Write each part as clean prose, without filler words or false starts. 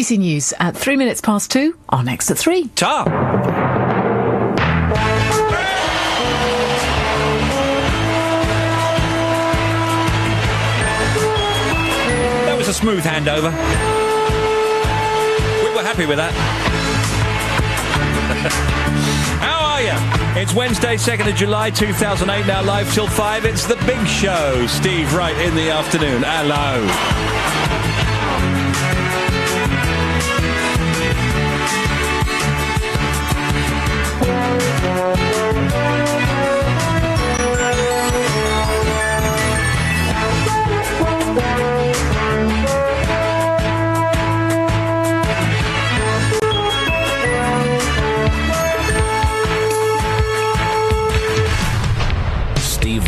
BBC News at 3 minutes past 2. Our next at 3. Ta! That was a smooth handover. We were happy with that. How are you? It's Wednesday, 2nd of July, 2008, now live till 5. It's The Big Show. Steve Wright in the afternoon. Hello.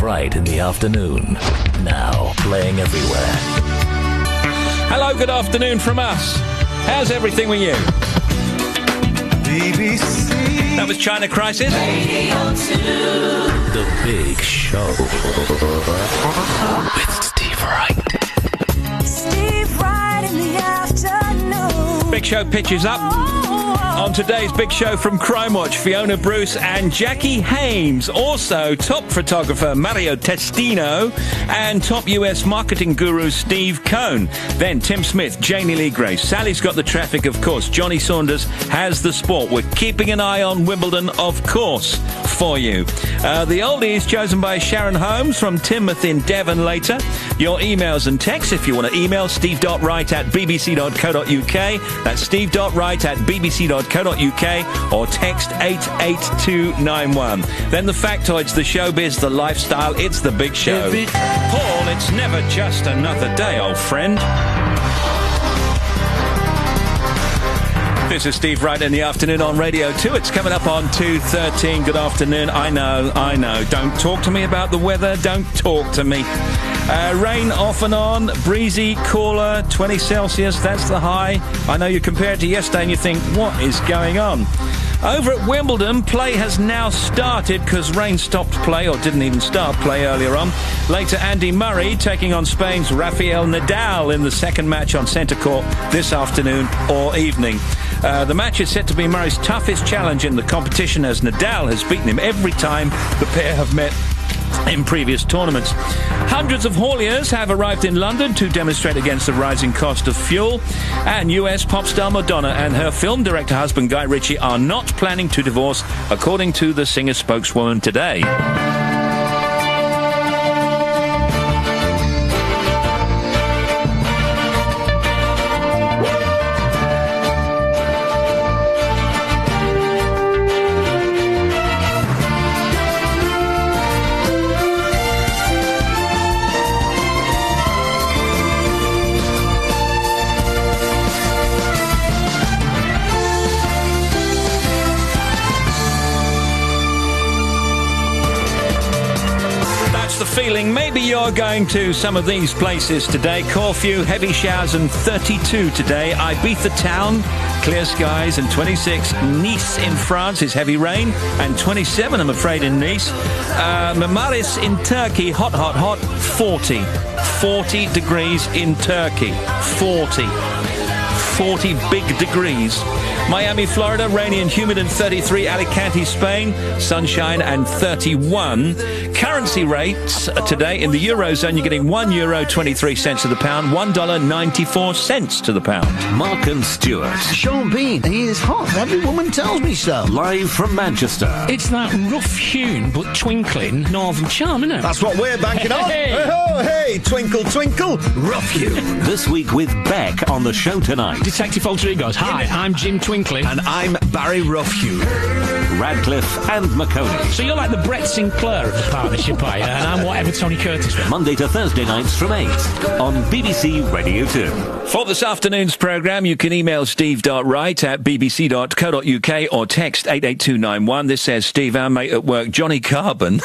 Right in the afternoon, now playing everywhere. Hello, good afternoon from us. How's everything with you? BBC. That was China Crisis. Radio 2. The Big Show with Steve Wright. Steve Wright in the afternoon. Big Show pitches up. On today's Big Show from Crimewatch, Fiona Bruce and Jacqui Hames. Also, top photographer Mario Testino and top US marketing guru Steve Cohn. Then Tim Smith, Jamie Lee Grace. Sally's got the traffic, of course. Johnny Saunders has the sport. We're keeping an eye on Wimbledon, of course, for you. The oldies chosen by Sharon Holmes from Timoth in Devon later. Your emails and texts, if you want to email, steve.wright@bbc.co.uk. That's steve.wright@bbc.co.uk or text 88291. Then the factoids, the showbiz, the lifestyle. It's The Big Show. Paul, it's never just another day, old friend. This is Steve Wright in the afternoon on Radio 2. It's coming up on 2:13. Good afternoon. I know. Don't talk to me about the weather. Don't talk to me. Rain off and on, breezy, cooler, 20 Celsius. That's the high. I know you compare it to yesterday and you think, what is going on? Over at Wimbledon, play has now started because rain stopped play, or didn't even start play earlier on. Later, Andy Murray taking on Spain's Rafael Nadal in the second match on centre court this afternoon or evening. The match is set to be Murray's toughest challenge in the competition, as Nadal has beaten him every time the pair have met in previous tournaments. Hundreds of hauliers have arrived in London to demonstrate against the rising cost of fuel. And US pop star Madonna and her film director husband Guy Ritchie are not planning to divorce, according to the singer spokeswoman today. Feeling. Maybe you're going to some of these places today. Corfu, heavy showers and 32 today. Ibiza town, clear skies and 26. Nice in France is heavy rain and 27, I'm afraid, in Nice. Marmaris in Turkey, hot, 40. 40 degrees in Turkey. 40 big degrees. Miami, Florida, rainy and humid and 33. Alicante, Spain, sunshine and 31. Currency rates today in the Eurozone, you're getting €1.23 to the pound, $1.94 to the pound. Mark and Stewart. Sean Bean, he is hot. Every woman tells me so. Live from Manchester. It's that rough-hewn but twinkling northern charm, isn't it? That's what we're banking on. Hey, twinkle, twinkle, rough-hewn. This week with Beck on the show tonight. Detective Alter Egos. Hi, I'm Jim Twinkling. And I'm Barry Roughhew. Radcliffe and McConey. So you're like the Brett Sinclair of the partnership, are you? And I'm whatever Tony Curtis was. Monday to Thursday nights from 8 on BBC Radio 2. For this afternoon's programme, you can email steve.wright@bbc.co.uk or text 88291. This says, Steve, our mate at work, Johnny Carbon.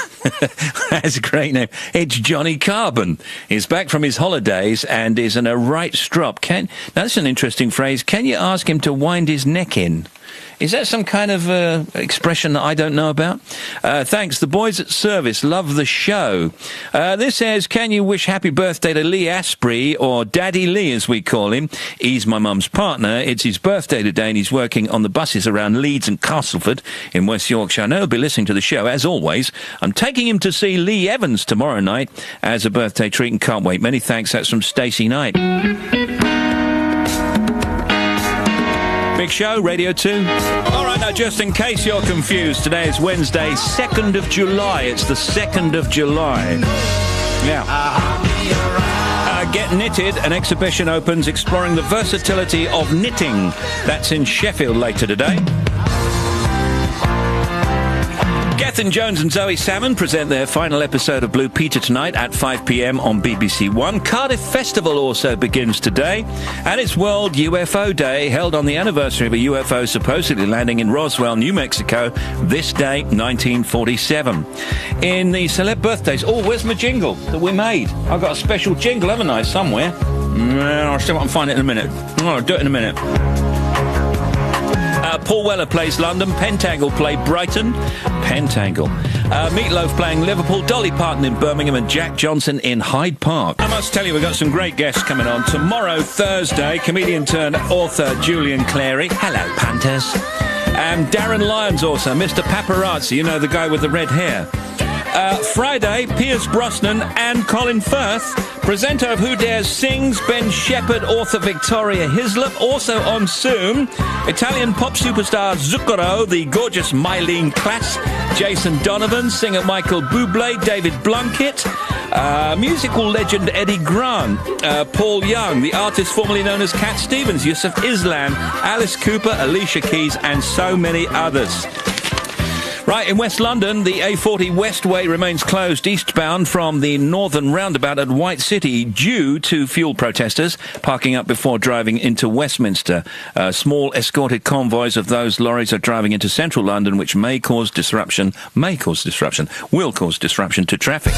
That's a great name. It's Johnny Carbon. He's back from his holidays and is in a right strop. That's an interesting phrase. Can you ask him to wind his neck neck in. Is that some kind of expression that I don't know about? Thanks. The boys at service love the show. This says, can you wish happy birthday to Lee Asprey, or Daddy Lee as we call him? He's my mum's partner. It's his birthday today and he's working on the buses around Leeds and Castleford in West Yorkshire. I know he'll be listening to the show, as always. I'm taking him to see Lee Evans tomorrow night as a birthday treat and can't wait. Many thanks. That's from Stacey Knight. Big show, Radio 2. All right, now, just in case you're confused, today is Wednesday, 2nd of July. It's the 2nd of July. Yeah. Get Knitted, an exhibition opens exploring the versatility of knitting. That's in Sheffield later today. Gethin Jones and Zoe Salmon present their final episode of Blue Peter tonight at 5 p.m. on BBC One. Cardiff Festival also begins today, and it's World UFO Day, held on the anniversary of a UFO supposedly landing in Roswell, New Mexico, this day, 1947. In the celeb birthdays, where's my jingle that we made? I've got a special jingle, haven't I, somewhere? I'll see if I can find it in a minute. I'll do it in a minute. Paul Weller plays London. Pentangle play Brighton. Pentangle. Meatloaf playing Liverpool. Dolly Parton in Birmingham and Jack Johnson in Hyde Park. I must tell you, we've got some great guests coming on. Tomorrow, Thursday, comedian turned author Julian Clary. Hello, punters. And Darren Lyons also, Mr. Paparazzi, you know, the guy with the red hair. Friday, Piers Brosnan and Colin Firth. Presenter of Who Dares Sings, Ben Shepherd, author Victoria Hislop. Also on Zoom, Italian pop superstar Zucchero, the gorgeous Mylene Klass, Jason Donovan, singer Michael Bublé, David Blunkett, musical legend Eddie Grant, Paul Young, the artist formerly known as Cat Stevens, Yusuf Islam, Alice Cooper, Alicia Keys, and so many others. Right, in West London, the A40 Westway remains closed eastbound from the northern roundabout at White City due to fuel protesters parking up before driving into Westminster. Small escorted convoys of those lorries are driving into central London, which will cause disruption to traffic.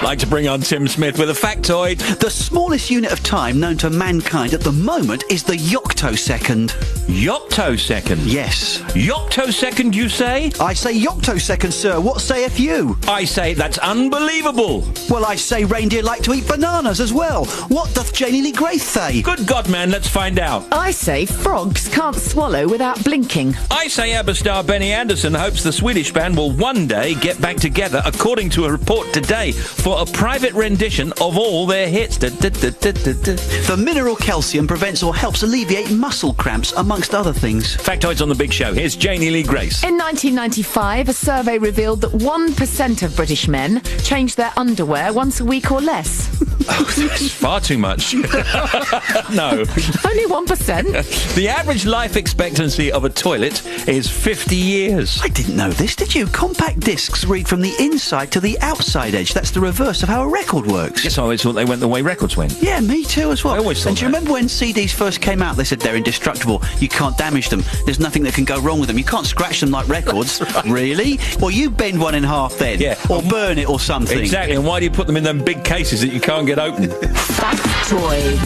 Like to bring on Tim Smith with a factoid. The smallest unit of time known to mankind at the moment is the yoctosecond. Yoctosecond? Yes. Yoctosecond, you say? I say yoctosecond, sir. What sayeth you? I say that's unbelievable. Well, I say reindeer like to eat bananas as well. What doth Janie Lee Grace say? Good God, man, let's find out. I say frogs can't swallow without blinking. I say ABBA star Benny Andersson hopes the Swedish band will one day get back together, according to a report today, for a private rendition of all their hits. The mineral calcium prevents or helps alleviate muscle cramps, amongst other things. Factoids on the big show. Here's Janie Lee Grace. In 1995, a survey revealed that 1% of British men change their underwear once a week or less. Oh, that's far too much. No. Only 1%. The average life expectancy of a toilet is 50 years. I didn't know this, did you? Compact discs read from the inside to the outside edge. That's the reverse of how a record works. Yes, I always thought they went the way records went. Yeah, me too as well. I always thought And do you remember when CDs first came out, they said they're indestructible, you can't damage them, there's nothing that can go wrong with them, you can't scratch them like records. Right. Really? Well, you bend one in half then. Yeah. Or burn it or something. Exactly, and why do you put them in them big cases that you can't get open? Factoids.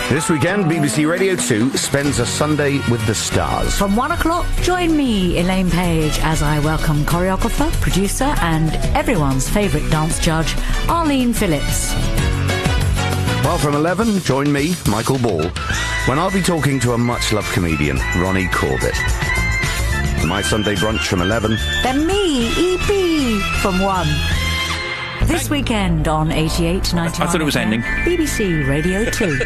This weekend, BBC Radio 2 spends a Sunday with the stars. From 1 o'clock, join me, Elaine Page, as I welcome choreographer, producer and everyone's favourite dance judge, Arlene Phillips. While from 11, join me, Michael Ball, when I'll be talking to a much-loved comedian, Ronnie Corbett. My Sunday brunch from 11. Then me, EP, from 1. This weekend on 88.99. I thought it was ending. BBC Radio 2.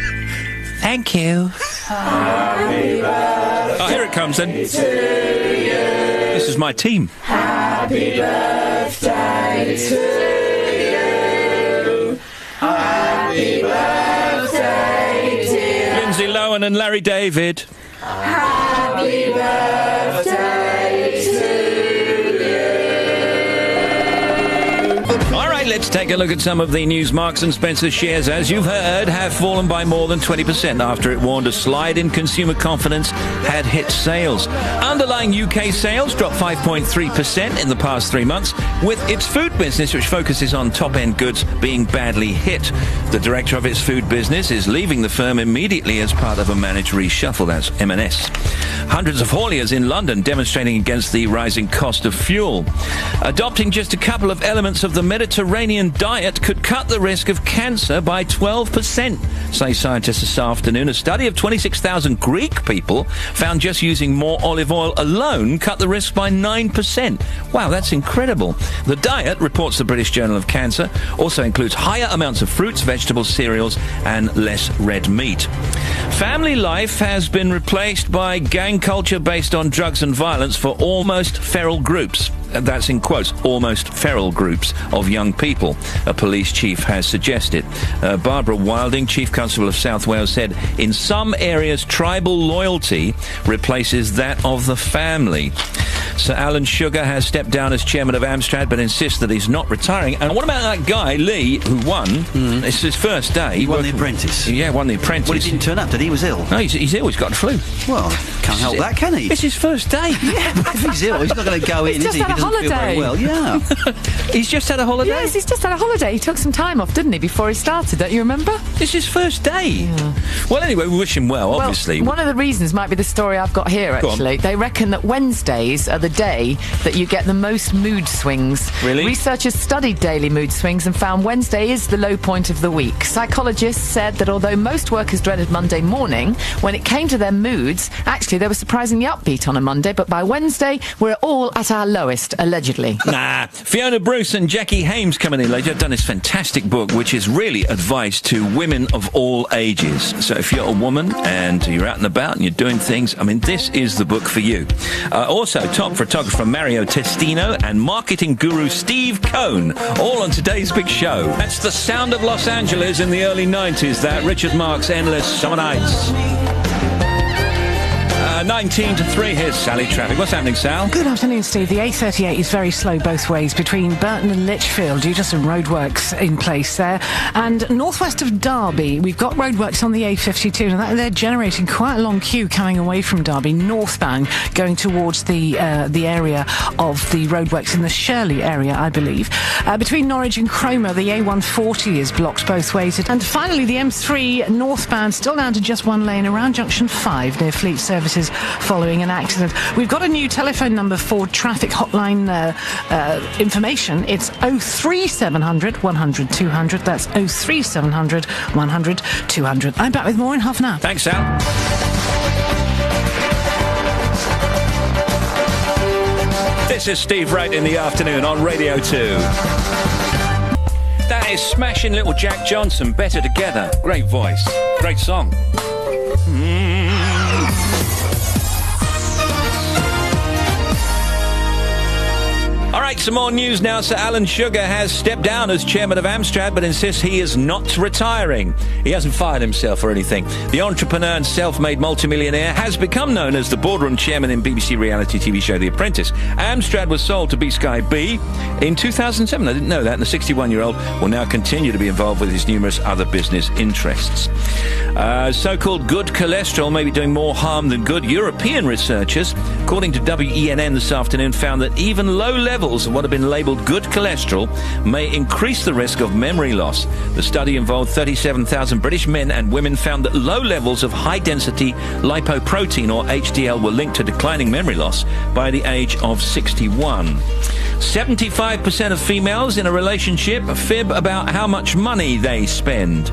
Thank you. Oh, here it comes then. This is my team. Happy birthday to you. Happy birthday, dear. Lindsay Lohan and Larry David. Happy birthday to you. All right. let's take a look at some of the news. Marks and Spencer shares, as you've heard, have fallen by more than 20% after it warned a slide in consumer confidence had hit sales. Underlying UK sales dropped 5.3% in the past 3 months, with its food business, which focuses on top-end goods, being badly hit. The director of its food business is leaving the firm immediately as part of a managed reshuffle. That's M&S. Hundreds of hauliers in London demonstrating against the rising cost of fuel. Adopting just a couple of elements of the Mediterranean diet could cut the risk of cancer by 12%, say scientists this afternoon. A study of 26,000 Greek people found just using more olive oil alone cut the risk by 9%. Wow, that's incredible. The diet, reports the British Journal of Cancer, also includes higher amounts of fruits, vegetables, cereals, and less red meat. Family life has been replaced by gang culture based on drugs and violence for almost feral groups. That's in quotes, almost feral groups of young people, a police chief has suggested. Barbara Wilding, Chief Constable of South Wales, said in some areas tribal loyalty replaces that of the family. Sir Alan Sugar has stepped down as chairman of Amstrad but insists that he's not retiring. And what about that guy, Lee, who won? It's his first day. He won The Apprentice. Yeah, won The Apprentice. Well, he didn't turn up, did he? He was ill. No, he's ill. He's got the flu. Well, can't help that, can he? It's his first day. Yeah, but if he's ill, he's not going to go in, is he? If he doesn't feel very well. Yeah. He's just had a holiday? Yes, he's just had a holiday. He took some time off, didn't he, before he started? Don't you remember? It's his first day. Yeah. Well, anyway, we wish him well, obviously. One of the reasons might be the story I've got here, actually. They reckon that Wednesdays are the day that you get the most mood swings. Really? Researchers studied daily mood swings and found Wednesday is the low point of the week. Psychologists said that although most workers dreaded Monday morning, when it came to their moods, actually they were surprisingly upbeat on a Monday, but by Wednesday, we're all at our lowest, allegedly. Nah. Fiona Bruce and Jacqui Hames coming in later. I've done this fantastic book, which is really advice to women of all ages. So if you're a woman and you're out and about and you're doing things, I mean, this is the book for you. Also, top photographer Mario Testino and marketing guru Steve Cohn, all on today's big show. That's the sound of Los Angeles in the early 90s, that Richard Marx Endless Summer Nights. 19 to 3, here's Sally Traffic. What's happening, Sal? Good afternoon, Steve. The A38 is very slow both ways between Burton and Lichfield due to some roadworks in place there. And northwest of Derby, we've got roadworks on the A52, and they're generating quite a long queue coming away from Derby, northbound, going towards the area of the roadworks in the Shirley area, I believe. Between Norwich and Cromer, the A140 is blocked both ways. And finally, the M3 northbound, still down to just one lane around Junction 5 near Fleet Services, following an accident. We've got a new telephone number for traffic hotline information. It's 03700 100 200. That's 03700 100 200. I'm back with more in half an hour. Thanks, Sal. This is Steve Wright in the afternoon on Radio 2. That is smashing little Jack Johnson, Better Together. Great voice. Great song. All right, some more news now. Sir Alan Sugar has stepped down as chairman of Amstrad, but insists he is not retiring. He hasn't fired himself or anything. The entrepreneur and self-made multimillionaire has become known as the boardroom chairman in BBC reality TV show The Apprentice. Amstrad was sold to B-Sky B in 2007. I didn't know that. And the 61-year-old will now continue to be involved with his numerous other business interests. So-called good cholesterol may be doing more harm than good. European researchers, according to WENN this afternoon, found that even low levels of what have been labelled good cholesterol may increase the risk of memory loss. The study involved 37,000 British men and women, found that low levels of high-density lipoprotein, or HDL, were linked to declining memory loss by the age of 61. 75% of females in a relationship fib about how much money they spend.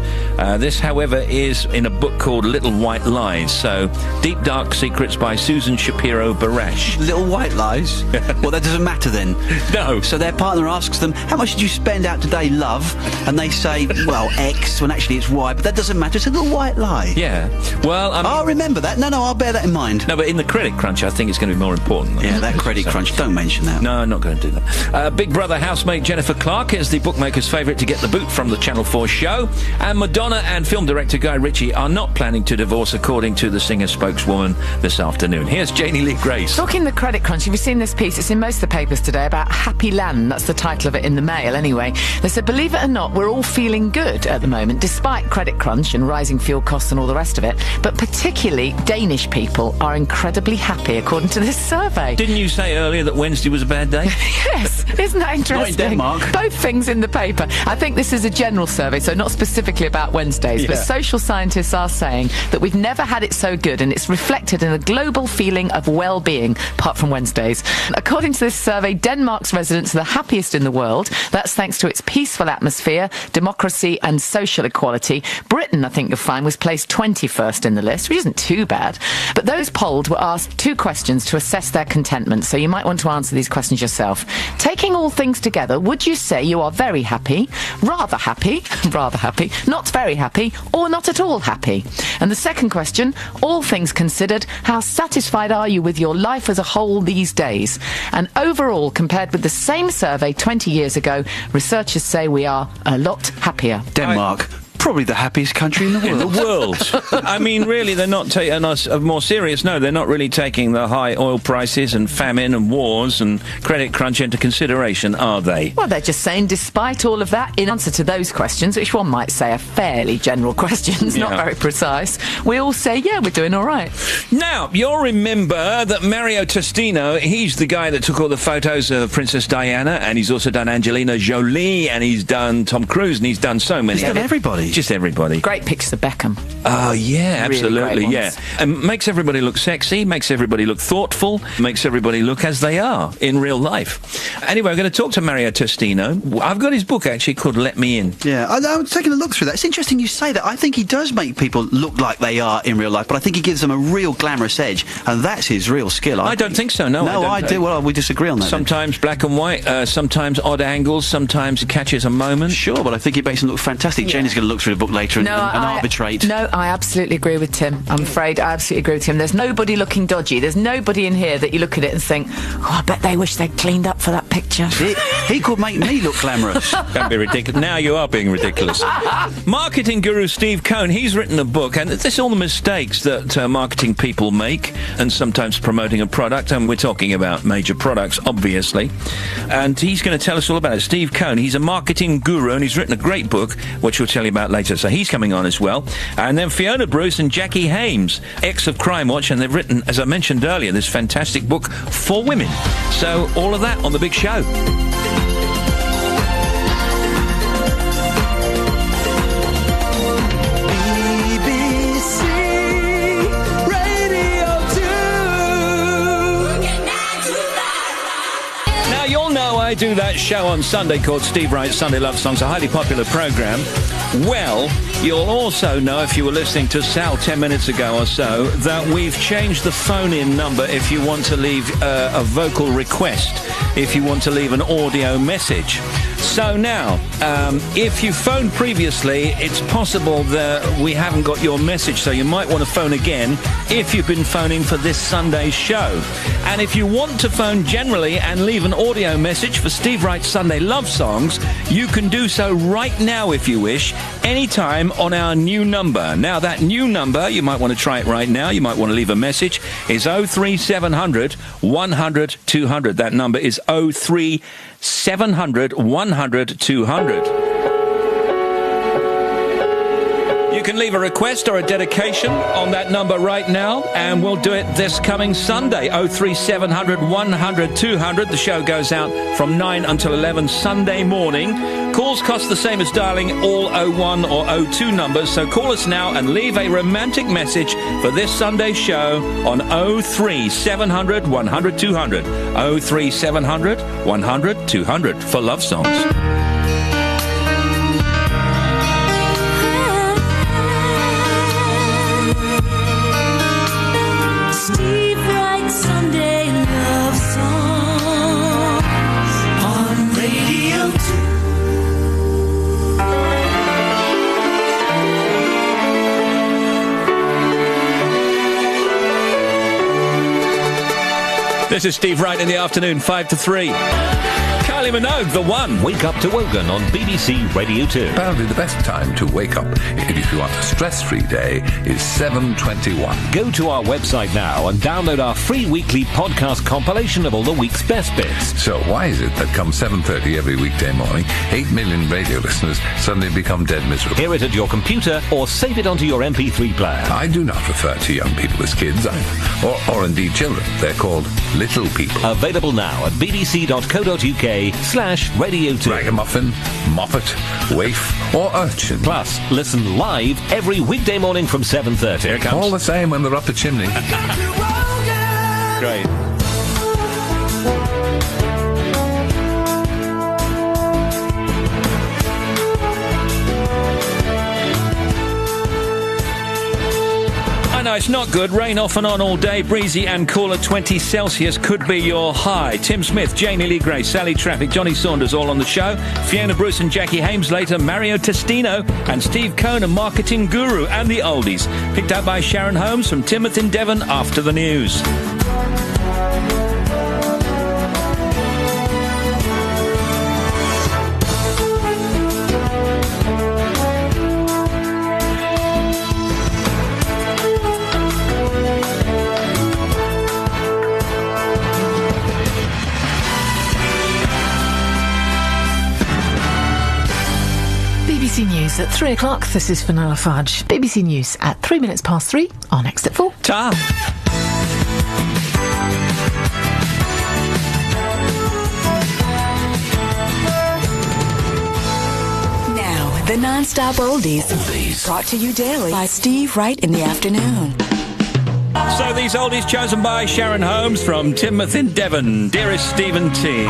This, however, is in a book called Little White Lies. So, Deep Dark Secrets by Susan Shapiro Barash. Little White Lies? Well, that doesn't matter then. No. So their partner asks them, how much did you spend out today, love? And they say, well, X, when actually it's Y, but that doesn't matter. It's a little white lie. Yeah. Well, I'll remember that. No, I'll bear that in mind. No, but in the credit crunch, I think it's going to be more important. Yeah, that credit crunch. Don't mention that. No, I'm not going to do that. Big Brother housemate Jennifer Clark is the bookmaker's favourite to get the boot from the Channel 4 show. And Madonna and film director Guy Ritchie are not planning to divorce, according to the singer spokeswoman this afternoon. Here's Janie Lee Grace. Talking the credit crunch, have you seen this piece? It's in most of the papers today about Happy Land. That's the title of it in the Mail, anyway. They said, believe it or not, we're all feeling good at the moment, despite credit crunch and rising fuel costs and all the rest of it. But particularly Danish people are incredibly happy, according to this survey. Didn't you say earlier that Wednesday was a bad day? Yes, isn't that interesting? Not in Denmark. Both things in the paper. I think this is a general survey, so not specifically about Wednesdays, but social scientists are saying that we've never had it so good, and it's reflected in a global feeling of well-being, apart from Wednesdays. According to this survey, Denmark's residents are the happiest in the world. That's thanks to its peaceful atmosphere, democracy and social equality. Britain, I think you'll find, was placed 21st in the list, which isn't too bad. But those polled were asked 2 questions to assess their contentment, so you might want to answer these questions yourself. Taking all things together, would you say you are very happy, rather happy, not very happy, or not at all happy? And the second question, all things considered, how satisfied are you with your life as a whole these days? And overall, compared with the same survey 20 years ago, researchers say we are a lot happier. Denmark. Probably the happiest country in the world. In the world. I mean, really, they're not taking us more serious. No, they're not really taking the high oil prices and famine and wars and credit crunch into consideration, are they? Well, they're just saying, despite all of that, in answer to those questions, which one might say are fairly general questions, not very precise, we all say, yeah, we're doing all right. Now, you'll remember that Mario Testino, he's the guy that took all the photos of Princess Diana, and he's also done Angelina Jolie, and he's done Tom Cruise, and he's done so many. He's done everybody. Just everybody. Great pictures of Beckham. Oh, yeah, absolutely, really yeah. And makes everybody look sexy, makes everybody look thoughtful, makes everybody look as they are in real life. Anyway, I'm going to talk to Mario Testino. I've got his book, actually, called Let Me In. Yeah, I was taking a look through that. It's interesting you say that. I think he does make people look like they are in real life, but I think he gives them a real glamorous edge, and that's his real skill. I don't think so, no. No, I do. Well, we disagree on that. Sometimes black and white, sometimes odd angles, sometimes it catches a moment. Sure, but I think he makes them look fantastic. Yeah. Janie's going to look through the book later and arbitrate. No, I absolutely agree with Tim. I'm afraid I absolutely agree with Tim. There's nobody looking dodgy. There's nobody in here that you look at it and think, oh, I bet they wish they'd cleaned up for that picture. He could make me look glamorous. Don't be ridiculous. Now you are being ridiculous. Marketing guru Steve Cohn, he's written a book, and it's all the mistakes that marketing people make, and sometimes promoting a product, and we're talking about major products, obviously. And he's going to tell us all about it. Steve Cohn, he's a marketing guru, and he's written a great book, which we'll tell you about later. So he's coming on as well. And then Fiona Bruce and Jacqui Hames, ex of Crimewatch, and they've written, as I mentioned earlier, this fantastic book for women. So all of that on the big show. I do that show on Sunday called Steve Wright's Sunday Love Songs, a highly popular programme. Well, you'll also know, if you were listening to Sal 10 minutes ago or so, that we've changed the phone-in number if you want to leave a vocal request, if you want to leave an audio message. So now, if you phoned previously, it's possible that we haven't got your message, so you might want to phone again if you've been phoning for this Sunday's show. And if you want to phone generally and leave an audio message for Steve Wright's Sunday Love Songs, you can do so right now if you wish, anytime on our new number. Now, that new number, you might want to try it right now, you might want to leave a message, is 03700 100 200. That number is 03700 100 200. You can leave a request or a dedication on that number right now, and we'll do it this coming Sunday, 03700 100 200. The show goes out from 9 until 11 Sunday morning. Calls cost the same as dialing all 01 or 02 numbers, so call us now and leave a romantic message for this Sunday's show on 03700 100 200. 03700 100 200 for love songs. Steve Wright's Sunday Love Songs on Radio 2. This is Steve Wright in the afternoon, 5 to 3. Kylie Minogue, the one. Wake Up to Wogan on BBC Radio 2. Apparently the best time to wake up if you want a stress-free day is 7:21. Go to our website now and download our free weekly podcast compilation of all the week's best bits. So why is it that come 7:30 every weekday morning, 8 million radio listeners suddenly become dead miserable? Hear it at your computer or save it onto your MP3 player. I do not refer to young people as kids, or indeed children. They're called little people. Available now at bbc.co.uk/Radio 2. Ragamuffin, moppet, waif, or urchin. Plus, listen live every weekday morning from 7:30. Here it comes. All the same when they're up a chimney. Great. No, it's not good. Rain off and on all day, breezy and cool at 20 Celsius could be your high. Tim Smith, Jamie Lee Grace, Sally Traffic, Johnny Saunders all on the show. Fiona Bruce and Jacqui Hames later, Mario Testino and Steve Cohn, a marketing guru, and the oldies. Picked up by Sharon Holmes from Timoth in Devon after the news. BBC News at 3 o'clock. This is Fenella Fudge. BBC News at 3 minutes past 3. Our next at 4. Ta! Now, the non-stop oldies. Brought to you daily by Steve Wright in the afternoon. So these oldies chosen by Sharon Holmes from Timoth in Devon. Dearest Stephen team.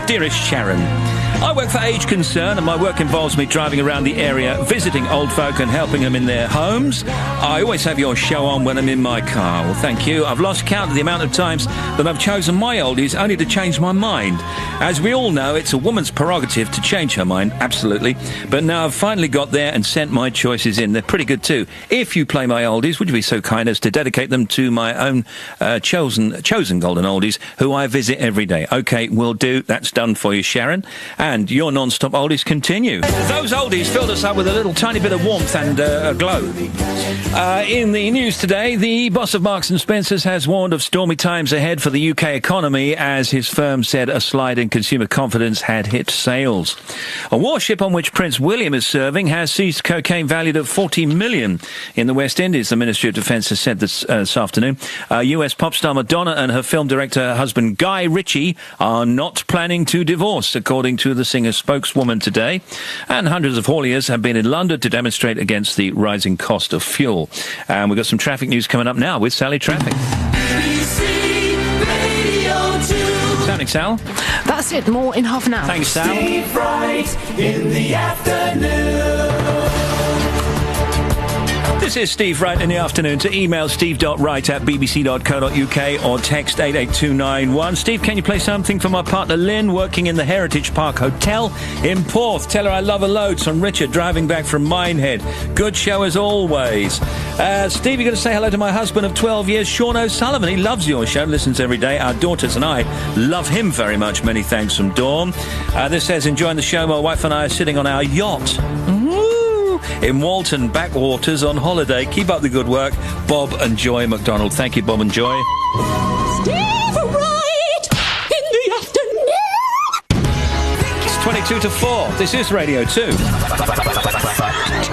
Dearest Sharon. I work for Age Concern and my work involves me driving around the area, visiting old folk and helping them in their homes. I always have your show on when I'm in my car. Well, thank you. I've lost count of the amount of times that I've chosen my oldies only to change my mind. As we all know, it's a woman's prerogative to change her mind, absolutely. But now I've finally got there and sent my choices in. They're pretty good too. If you play my oldies, would you be so kind as to dedicate them to my own chosen golden oldies who I visit every day? OK, will do. That's done for you, Sharon. And your non-stop oldies continue. Those oldies filled us up with a little tiny bit of warmth and a glow. In the news today, the boss of Marks & Spencer's has warned of stormy times ahead for the UK economy as his firm said a slide in consumer confidence had hit sales. A warship on which Prince William is serving has seized cocaine valued at $40 million in the West Indies, the Ministry of Defence has said this afternoon. US pop star Madonna and her film director husband Guy Ritchie are not planning to divorce, according to the singer's spokeswoman today. And hundreds of hauliers have been in London to demonstrate against the rising cost of fuel. And we've got some traffic news coming up now with Sally Traffic. BBC Radio 2. Sounding Sal? That's it. More in half an hour. Thanks, Sal. Steve Wright in the afternoon. This is Steve Wright in the afternoon. To email steve.wright@bbc.co.uk or text 88291. Steve, can you play something for my partner Lynn, working in the Heritage Park Hotel in Porth? Tell her I love her loads. From Richard, driving back from Minehead. Good show as always. Steve, you're going to say hello to my husband of 12 years, Sean O'Sullivan. He loves your show, listens every day. Our daughters and I love him very much. Many thanks from Dawn. This says, enjoying the show. My wife and I are sitting on our yacht in Walton backwaters on holiday. Keep up the good work. Bob and Joy McDonald. Thank you, Bob and Joy. Steve Wright in the afternoon. It's 22 to 4. This is Radio 2.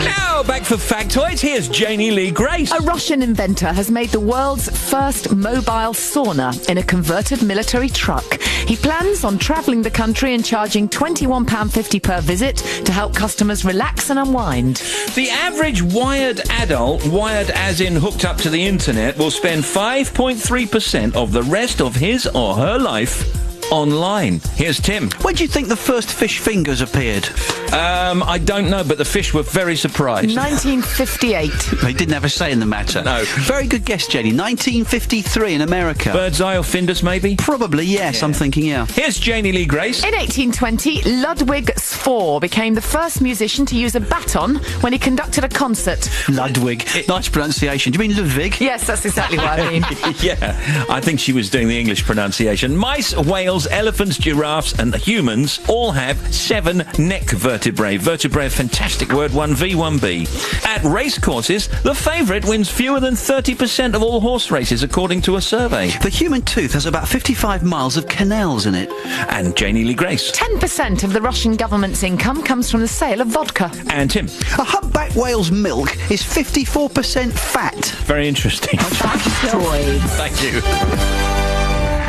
Now, back for factoids. Here's Jamie Lee Grace. A Russian inventor has made the world's first mobile sauna in a converted military truck. He plans on travelling the country and charging £21.50 per visit to help customers relax and unwind. The average wired adult, wired as in hooked up to the internet, will spend 5.3% of the rest of his or her life online. Here's Tim. When do you think the first fish fingers appeared? I don't know, but the fish were very surprised. 1958. They didn't have a say in the matter. No. Very good guess, Jenny. 1953 in America. Bird's eye or Findus, maybe? Probably, yes, I'm thinking, yeah. Here's Janie Lee Grace. In 1820, Ludwig Spohr became the first musician to use a baton when he conducted a concert. Ludwig. Nice pronunciation. Do you mean Ludwig? Yes, that's exactly what I mean. Yeah, I think she was doing the English pronunciation. Mice, whales camels, elephants, giraffes and humans all have 7 neck vertebrae. Vertebrae, a fantastic word, 1V, 1B. At racecourses, the favourite wins fewer than 30% of all horse races, according to a survey. The human tooth has about 55 miles of canals in it. And Janie Lee Grace. 10% of the Russian government's income comes from the sale of vodka. And Tim. A humpback whale's milk is 54% fat. Very interesting. Thank you.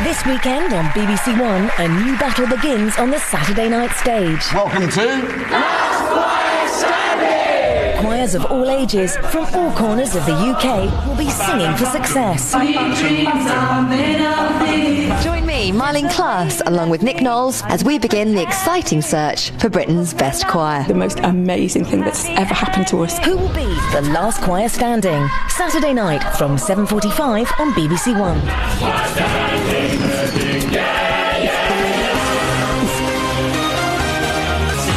This weekend on BBC One, a new battle begins on the Saturday night stage. Welcome to Last Choir Standing! Choirs of all ages from all corners of the UK will be singing for success. Join me, Marlene Klaas, along with Nick Knowles, as we begin the exciting search for Britain's best choir. The most amazing thing that's ever happened to us. Who will be the last choir standing? Saturday night from 7:45 on BBC One.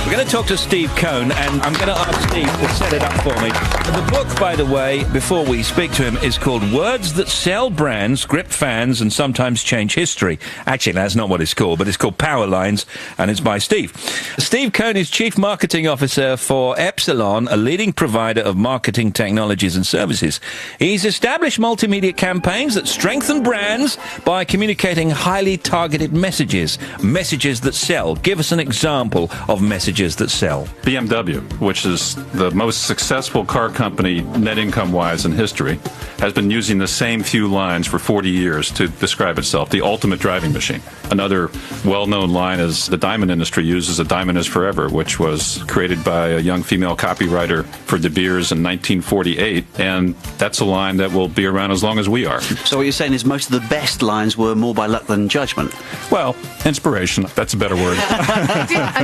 We're going to talk to Steve Cohn, and I'm going to ask Steve to set it up for me. The book, by the way, before we speak to him, is called Words That Sell Brands, Grip Fans, and Sometimes Change History. Actually, that's not what it's called, but it's called Power Lines, and it's by Steve. Steve Cohn is Chief Marketing Officer for Epsilon, a leading provider of marketing technologies and services. He's established multimedia campaigns that strengthen brands by communicating highly targeted messages that sell. Give us an example of messages that sell. BMW, which is the most successful car company net income-wise in history, has been using the same few lines for 40 years to describe itself, the ultimate driving machine. Another well-known line is the diamond industry uses A Diamond Is Forever, which was created by a young female copywriter for De Beers in 1948, and that's a line that will be around as long as we are. So what you're saying is most of the best lines were more by luck than judgment? Well, inspiration, that's a better word.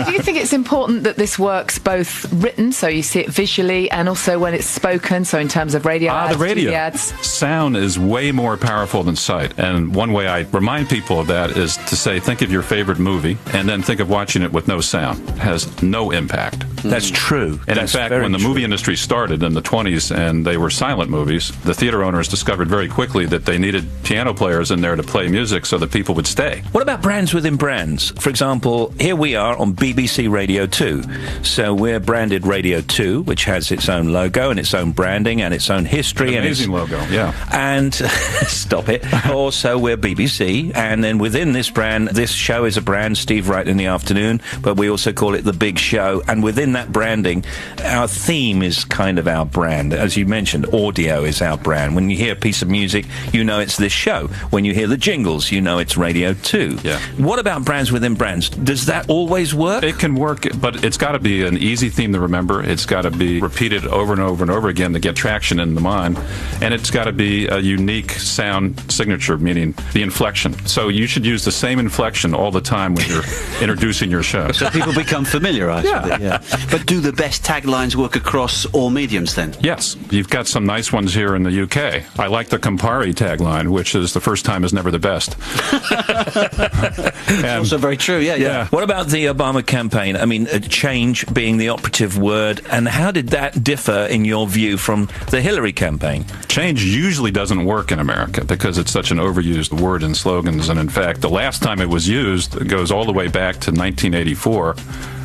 Do you think it's important that this works both written, so you see it visually, and also when it's spoken, so in terms of radio ads, the radio. TV ads? Sound is way more powerful than sight. And one way I remind people of that is to say, think of your favorite movie, and then think of watching it with no sound. It has no impact. That's true. And That's in fact, when the movie industry started in the 20s and they were silent movies, the theater owners discovered very quickly that they needed piano players in there to play music so that people would stay. What about brands within brands? For example, here we are on BBC Radio 2. So we're branded Radio 2, which has its own logo and its own branding and its own history. Amazing logo, yeah. And stop it. Also, we're BBC. And then within this brand, this show is a brand, Steve Wright in the Afternoon, but we also call it The Big Show. And within that branding, our theme is kind of our brand. As you mentioned, audio is our brand. When you hear a piece of music, you know it's this show. When you hear the jingles, you know it's Radio 2. Yeah. What about brands within brands? Does that always work? It can work, but it's got to be an easy theme to remember. It's got to be repeated over and over and over again to get traction in the mind. And it's got to be a unique sound signature, meaning the inflection. So you should use the same inflection all the time when you're introducing your show. So people become familiarized with it, yeah. But do the best taglines work across all mediums then? Yes. You've got some nice ones here in the UK. I like the Campari tagline, which is the first time is never the best. And also very true, yeah. What about the Obama campaign? I mean, change being the operative word, and how did that differ, in your view, from the Hillary campaign? Change usually doesn't work in America because it's such an overused word in slogans, and in fact, the last time it was used goes all the way back to 1984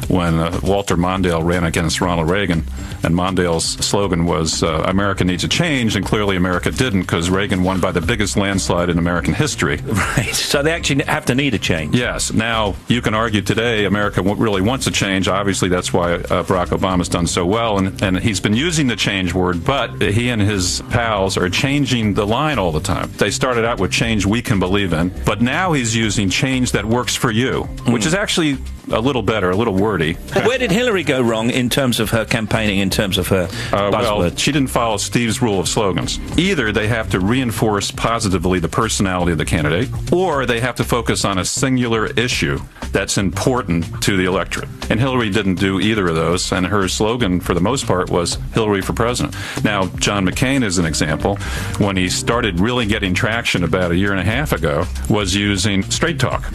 when Walter Mondale ran against Ronald Reagan, and Mondale's slogan was, America needs a change, and clearly America didn't because Reagan won by the biggest landslide in American history. Right, so they actually have to need a change. Yes. Now, you can argue today America really wants a change. Obviously, that's why Barack Obama's done so well, and he's been using the change word, but he and his pals are changing the line all the time. They started out with change we can believe in, but now he's using change that works for you, which is actually a little better, a little wordy. Where did Hillary go wrong in terms of her campaigning, in terms of her buzzword? Well, she didn't follow Steve's rule of slogans. Either they have to reinforce positively the personality of the candidate, or they have to focus on a singular issue that's important to the electorate. And Hillary didn't do either of those, and her slogan, for the most part, was Hillary for president. Now, John McCain is an example. When he started really getting traction about a year and a half ago, was using straight talk.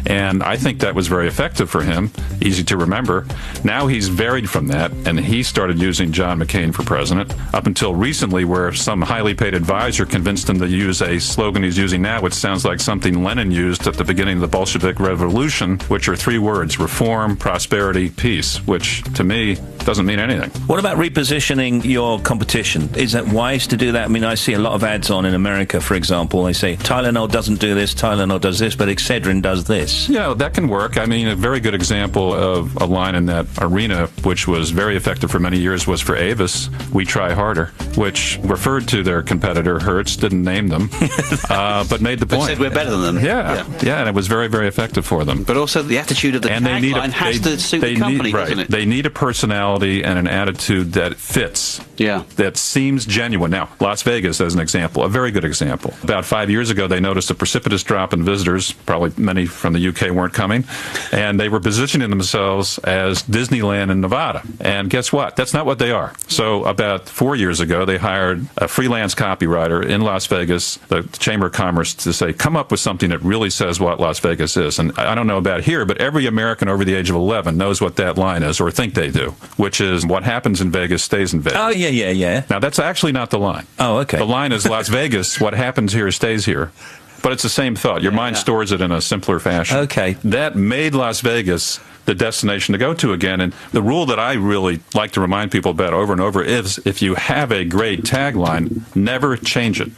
And I think that was very effective for for him, easy to remember. Now he's varied from that, and he started using John McCain for president, up until recently where some highly paid advisor convinced him to use a slogan he's using now, which sounds like something Lenin used at the beginning of the Bolshevik Revolution, which are 3 words: reform, prosperity, peace, which to me doesn't mean anything. What about repositioning your competition? Is that wise to do that? I mean, I see a lot of ads on in America, for example. They say Tylenol doesn't do this, Tylenol does this, but Excedrin does this. Yeah, that can work. I mean, a very good example of a line in that arena, which was very effective for many years, was for Avis, We Try Harder, which referred to their competitor, Hertz, didn't name them, but made the point. But said we're better than them. Yeah, and it was very, very effective for them. But also the attitude of the tagline has to suit the company, doesn't it? They need a personality and an attitude that fits. Yeah. That seems genuine. Now, Las Vegas, as an example, a very good example. About 5 years ago, they noticed a precipitous drop in visitors. Probably many from the UK weren't coming. And they were positioning themselves as Disneyland in Nevada. And guess what? That's not what they are. So about 4 years ago, they hired a freelance copywriter in Las Vegas, the Chamber of Commerce, to say, come up with something that really says what Las Vegas is. And I don't know about here, but every American over the age of 11 knows what that line is, or think they do, which is what happens in Vegas stays in Vegas. Oh, yeah. Now, that's actually not the line. Oh, okay. The line is Las Vegas, what happens here stays here. But it's the same thought. Your mind stores it in a simpler fashion. Okay. That made Las Vegas the destination to go to again. And the rule that I really like to remind people about over and over is, if you have a great tagline, never change it.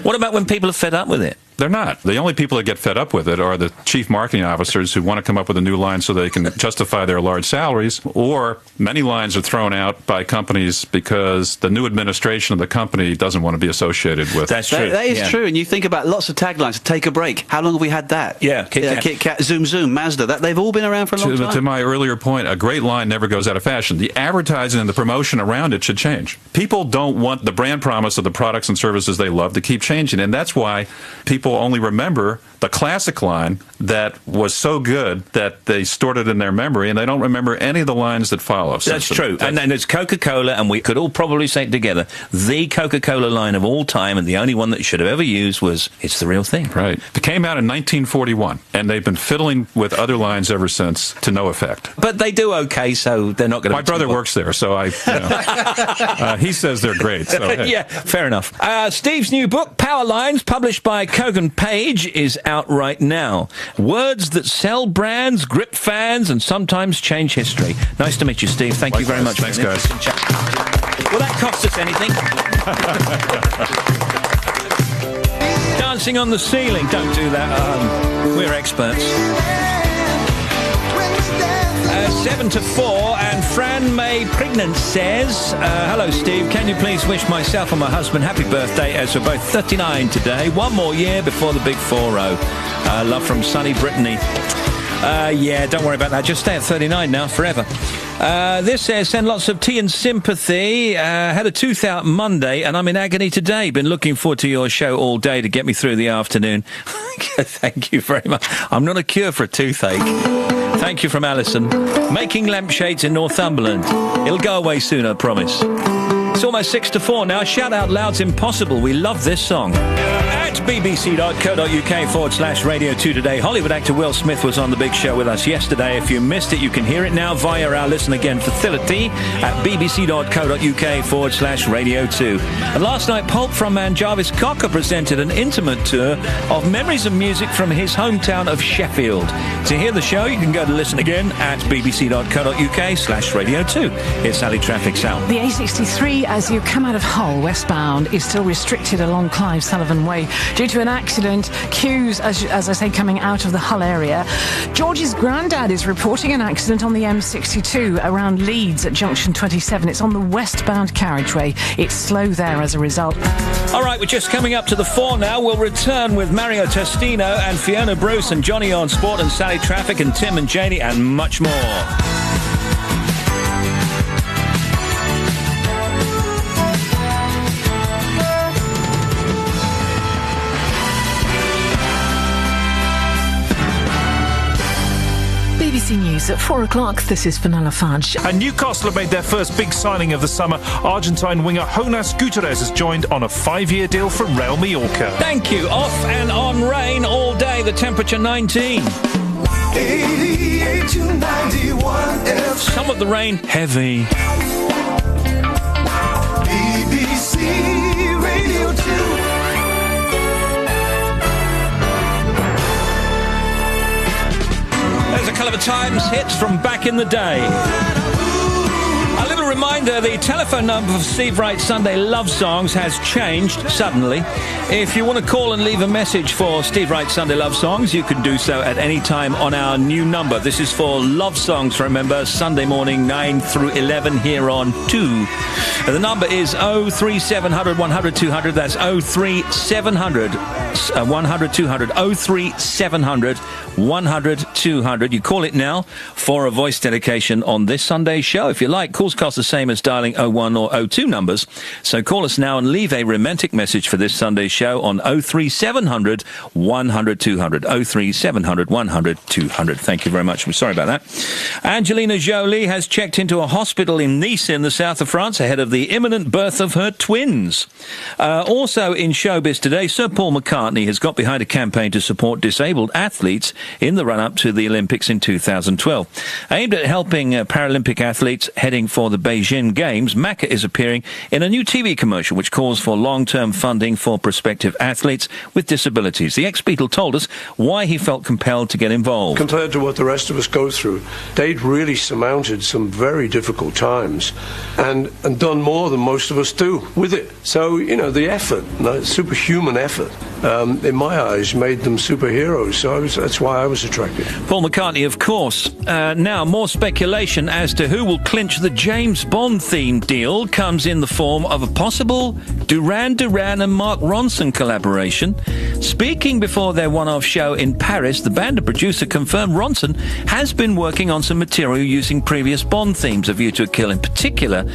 What about when people are fed up with it? They're not. The only people that get fed up with it are the chief marketing officers who want to come up with a new line so they can justify their large salaries, or many lines are thrown out by companies because the new administration of the company doesn't want to be associated with. That's true. That is true. And you think about lots of taglines. Take a break. How long have we had that? Yeah, Kit Kat, Zoom Zoom, Mazda. They've all been around for a long time. To my earlier point, a great line never goes out of fashion. The advertising and the promotion around it should change. People don't want the brand promise of the products and services they love to keep changing, and that's why people only remember the classic line that was so good that they stored it in their memory, and they don't remember any of the lines that follow. That's true. And then there's Coca-Cola, and we could all probably say it together, the Coca-Cola line of all time, and the only one that you should have ever used was, it's the real thing. Right. It came out in 1941, and they've been fiddling with other lines ever since to no effect. But they do okay, so they're not going to... My brother works there, so he says they're great. So, hey. Yeah, fair enough. Steve's new book, Power Lines, published by Kogan Page, is out right now. Words that sell brands, grip fans, and sometimes change history. Nice to meet you, Steve. Thank you very much. Thanks, guys. Will that cost us anything? Dancing on the ceiling. Don't do that. We're experts. 7 to 4, and Fran May Pregnant says, hello Steve, can you please wish myself and my husband happy birthday, as we're both 39 today, one more year before the big 4-0. Love from sunny Brittany. Yeah, don't worry about that, just stay at 39 now, forever. This says, send lots of tea and sympathy. Had a tooth out Monday, and I'm in agony today. Been looking forward to your show all day to get me through the afternoon. Thank you very much. I'm not a cure for a toothache. Thank you from Alison. Making lampshades in Northumberland. It'll go away soon, I promise. It's almost 6 to 4 now. Shout Out Loud's Impossible. We love this song. At bbc.co.uk/Radio 2 today, Hollywood actor Will Smith was on The Big Show with us yesterday. If you missed it, you can hear it now via our Listen Again facility at bbc.co.uk/Radio 2. And last night, Pulp frontman Jarvis Cocker presented an intimate tour of memories of music from his hometown of Sheffield. To hear the show, you can go to Listen Again at bbc.co.uk/Radio 2. Here's Sally Traffic Sound. The A63, as you come out of Hull westbound, is still restricted along Clive Sullivan Way due to an accident. Queues, as I say, coming out of the Hull area. George's granddad is reporting an accident on the M62 around Leeds at junction 27. It's on the westbound carriageway. It's slow there as a result. All right, we're just coming up to the 4 now. We'll return with Mario Testino and Fiona Bruce and Johnny on Sport and Sally Traffic and Tim and Janie and much more. BBC News at 4 o'clock. This is Fenella Fudge. And Newcastle have made their first big signing of the summer. Argentine winger Jonas Gutierrez has joined on a 5-year deal from Real Mallorca. Thank you. Off and on rain all day. The temperature 19. 88 to 91 FM. Some of the rain, heavy. BBC Radio 2. There's a couple of Times hits from back in the day. A little reminder, the telephone number for Steve Wright's Sunday Love Songs has changed suddenly. If you want to call and leave a message for Steve Wright's Sunday Love Songs, you can do so at any time on our new number. This is for love songs, remember, Sunday morning 9 through 11 here on 2. The number is 03700 100 200. That's 03700 100 200. 03700 100 200. You call it now for a voice dedication on this Sunday's show. If you like, calls cost the same as dialing 01 or 02 numbers. So call us now and leave a romantic message for this Sunday's show on 03700 100 200. 03700 100 200. Thank you very much. I'm sorry about that. Angelina Jolie has checked into a hospital in Nice in the south of France ahead of the imminent birth of her twins. Also in showbiz today, Sir Paul McCartney has got behind a campaign to support disabled athletes in the run-up to the Olympics in 2012. Aimed at helping Paralympic athletes heading for the Beijing Games, Macca is appearing in a new TV commercial which calls for long-term funding for prospective athletes with disabilities. The ex-Beatle told us why he felt compelled to get involved. Compared to what the rest of us go through, they'd really surmounted some very difficult times and done more than most of us do with it. So, you know, the effort, the superhuman effort, in my eyes, made them superheroes. So that's why I was attracted. Paul McCartney, of course. Now, more speculation as to who will clinch the James Bond-themed deal comes in the form of a possible Duran Duran and Mark Ronson collaboration. Speaking before their one-off show in Paris, the band and producer confirmed Ronson has been working on some material using previous Bond themes, A View to a Kill in particular,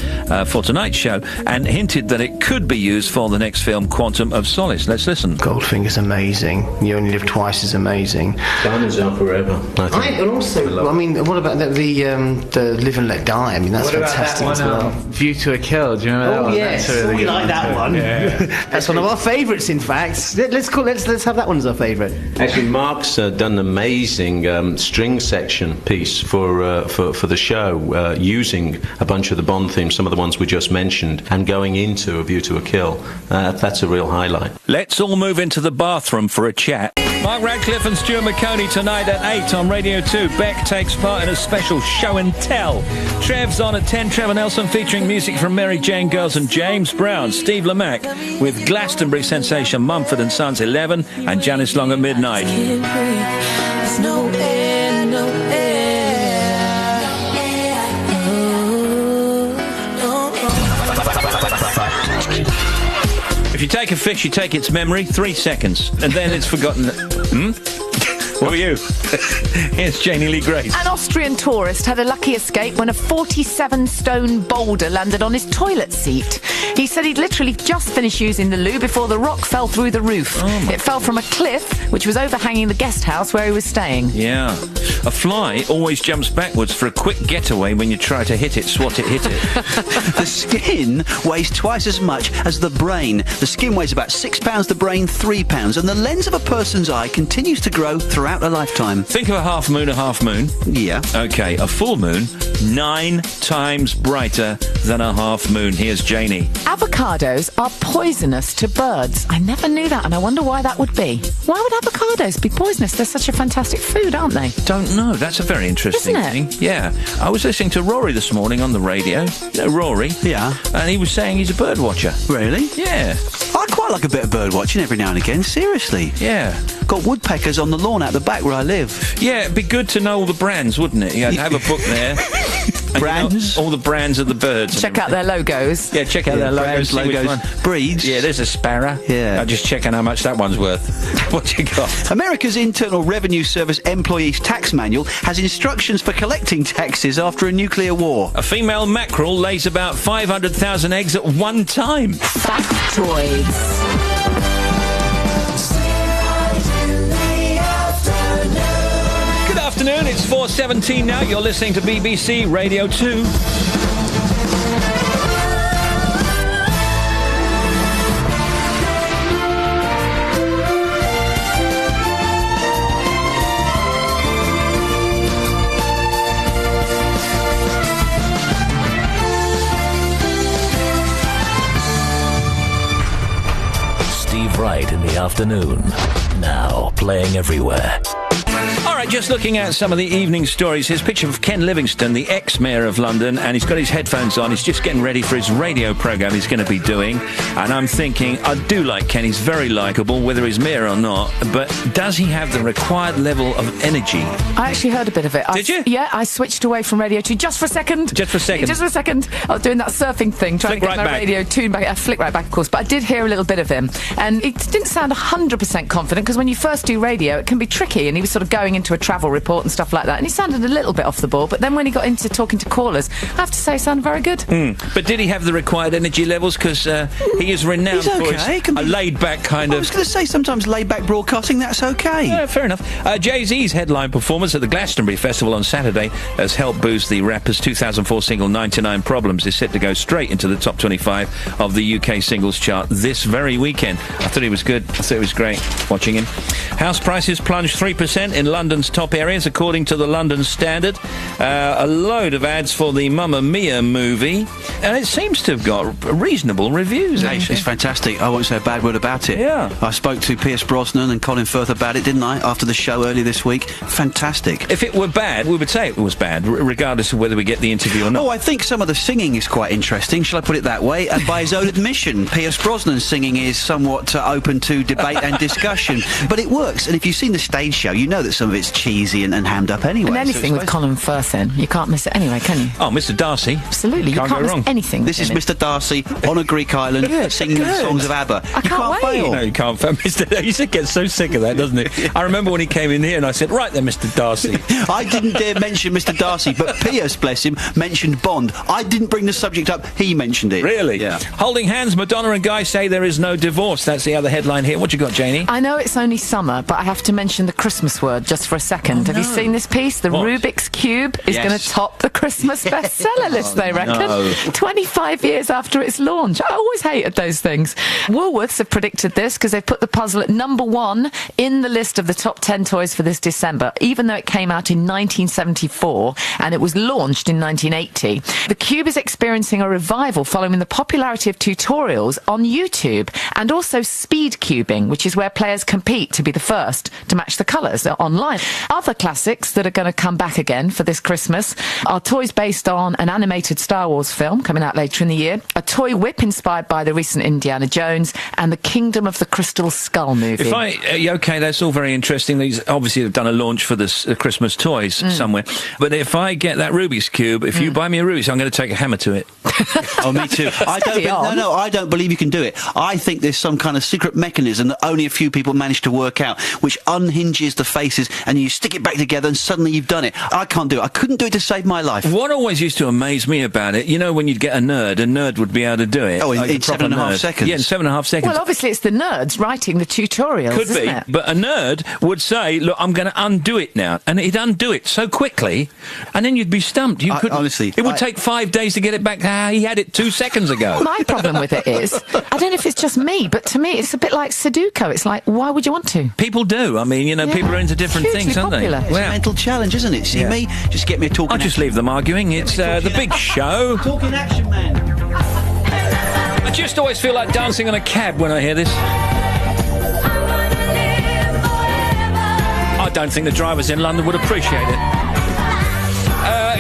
for tonight's show, and hinted that it could be used for the next film, Quantum of Solace. Let's listen. Goldfinger's amazing. You Only Live Twice is amazing. Diamonds Are Forever, I think. And also, I mean, what about the Live and Let Die? I mean, that's fantastic as well. View to a Kill, do you remember that one? Yes, really we like that one. Yeah. That's one of our favourites, in fact. Let's have that one as our favourite. Actually, Mark's done an amazing string section piece for the show, using a bunch of the Bond themes, some of the ones we just mentioned, and going into A View to a Kill. That's a real highlight. Let's all move into the bathroom for a chat. Mark Radcliffe and Stuart McConey tonight at 8 on Radio 2. Beck takes part in a special show and tell. Trev's on at 10. Trevor Nelson featuring music from Mary Jane Girls and James Brown. Steve Lamacq with Glastonbury sensation Mumford & Sons 11 and Janice Long at midnight. There's no air, no air. If you take a fish, you take its memory, 3 seconds, and then it's forgotten. What were you? Here's Janie Lee Grace. An Austrian tourist had a lucky escape when a 47-stone boulder landed on his toilet seat. He said he'd literally just finished using the loo before the rock fell through the roof. It fell from a cliff, which was overhanging the guest house where he was staying. Yeah. A fly always jumps backwards for a quick getaway when you try to hit it, swat it, hit it. The skin weighs twice as much as the brain. The skin weighs about 6 pounds, the brain 3 pounds, and the lens of a person's eye continues to grow throughout a lifetime. Think of a half moon, Yeah. Okay, a full moon, 9 times brighter than a half moon. Here's Janie. Avocados are poisonous to birds. I never knew that, and I wonder why that would be. Why would avocados be poisonous? They're such a fantastic food, aren't they? Don't know. That's a very interesting thing. Yeah. I was listening to Rory this morning on the radio. You know Rory? Yeah. And he was saying he's a bird watcher. Really? Yeah. I quite like a bit of bird watching every now and again, seriously. Yeah. Got woodpeckers on the lawn out the back where I live. Yeah, it'd be good to know all the brands, wouldn't it? Yeah, have a book there. Brands? You know, all the brands of the birds. Check out their logos. Yeah, check out their logos. Breeds. Yeah, there's a sparrow. Yeah. I'm just checking how much that one's worth. What you got? America's Internal Revenue Service Employees Tax Manual has instructions for collecting taxes after a nuclear war. A female mackerel lays about 500,000 eggs at one time. Factoids. Good afternoon, it's 4:17 now. You're listening to BBC Radio 2. Steve Wright in the afternoon. Now playing everywhere. All right, just looking at some of the evening stories. Here's a picture of Ken Livingstone, the ex-mayor of London, and he's got his headphones on. He's just getting ready for his radio programme he's going to be doing. And I'm thinking, I do like Ken. He's very likeable, whether he's mayor or not. But does he have the required level of energy? I actually heard a bit of it. Did you? Yeah, I switched away from Radio 2 just for a second. Just for a second? Just for a second. I was doing that surfing thing, trying to get my radio tune back. I flick right back, of course. But I did hear a little bit of him. And it didn't sound 100% confident, because when you first do radio, it can be tricky. And he was sort of going into a travel report and stuff like that, and he sounded a little bit off the ball, but then when he got into talking to callers, I have to say he sounded very good. But did he have the required energy levels? Because he is renowned for his laid-back kind of... I was going to say, sometimes laid-back broadcasting, that's okay. Yeah, fair enough. Jay-Z's headline performance at the Glastonbury Festival on Saturday has helped boost the rapper's 2004 single 99 Problems. Is set to go straight into the top 25 of the UK singles chart this very weekend. I thought he was good. I thought it was great watching him. House prices plunged 3% in London's top areas, according to the London Standard. A load of ads for the Mamma Mia movie, and it seems to have got reasonable reviews, actually. It's fantastic. I won't say a bad word about it. Yeah. I spoke to Pierce Brosnan and Colin Firth about it, didn't I, after the show earlier this week? Fantastic. If it were bad, we would say it was bad, regardless of whether we get the interview or not. Oh, I think some of the singing is quite interesting, shall I put it that way? And by his own admission, Pierce Brosnan's singing is somewhat open to debate and discussion. But it works, and if you've seen the stage show, you know that some of it's cheesy and hammed up anyway. And anything with Colin Firth in, you can't miss it anyway, can you? Oh, Mr. Darcy. Absolutely, you can't miss anything. This is Mr. Darcy on a Greek island singing the songs of ABBA. I can't wait. No, you can't. Mr. He gets so sick of that, doesn't he? I remember when he came in here and I said, right then, Mr. Darcy. I didn't dare mention Mr. Darcy, but Pierce, bless him, mentioned Bond. I didn't bring the subject up, he mentioned it. Really? Yeah. Holding hands, Madonna and Guy say there is no divorce. That's the other headline here. What you got, Janie? I know it's only summer, but I have to mention the Christmas word just for a second. Have you seen this piece? The Rubik's Cube is going to top the Christmas bestseller list, they reckon. No. 25 years after its launch. I always hated those things. Woolworths have predicted this because they've put the puzzle at number 1 in the list of the top 10 toys for this December, even though it came out in 1974 and it was launched in 1980. The Cube is experiencing a revival following the popularity of tutorials on YouTube and also speed cubing, which is where players compete to be the first to match the colours online. Other classics that are going to come back again for this Christmas are toys based on an animated Star Wars film coming out later in the year, a toy whip inspired by the recent Indiana Jones, and the Kingdom of the Crystal Skull movie. Okay, that's all very interesting. These obviously have done a launch for this Christmas toys somewhere. But if I get that Rubik's Cube, if you buy me a Rubik's, I'm going to take a hammer to it. Oh, me too. I don't believe you can do it. I think there's some kind of secret mechanism that only a few people manage to work out, which unhinges the faces and you stick it back together and suddenly you've done it. I can't do it. I couldn't do it to save my life. What always used to amaze me about it, you know, when you'd get a nerd would be able to do it. Oh, in like 7.5 seconds. Yeah, in 7.5 seconds. Well, obviously it's the nerds writing the tutorials, Could be, isn't it? but a nerd would say, look, I'm going to undo it now. And he'd undo it so quickly, and then you'd be stumped. You couldn't. Honestly, it would take 5 days to get it back. He had it 2 seconds ago. My problem with it is, I don't know if it's just me, but to me it's a bit like Sudoku. It's like, why would you want to? People do. I mean, you know, people are into different things, aren't they? It's a mental challenge, isn't it? See me? Just get me a talking I'll just leave them arguing. It's the big show. Talking action man. I just always feel like dancing on a cab when I hear this. I don't think the drivers in London would appreciate it.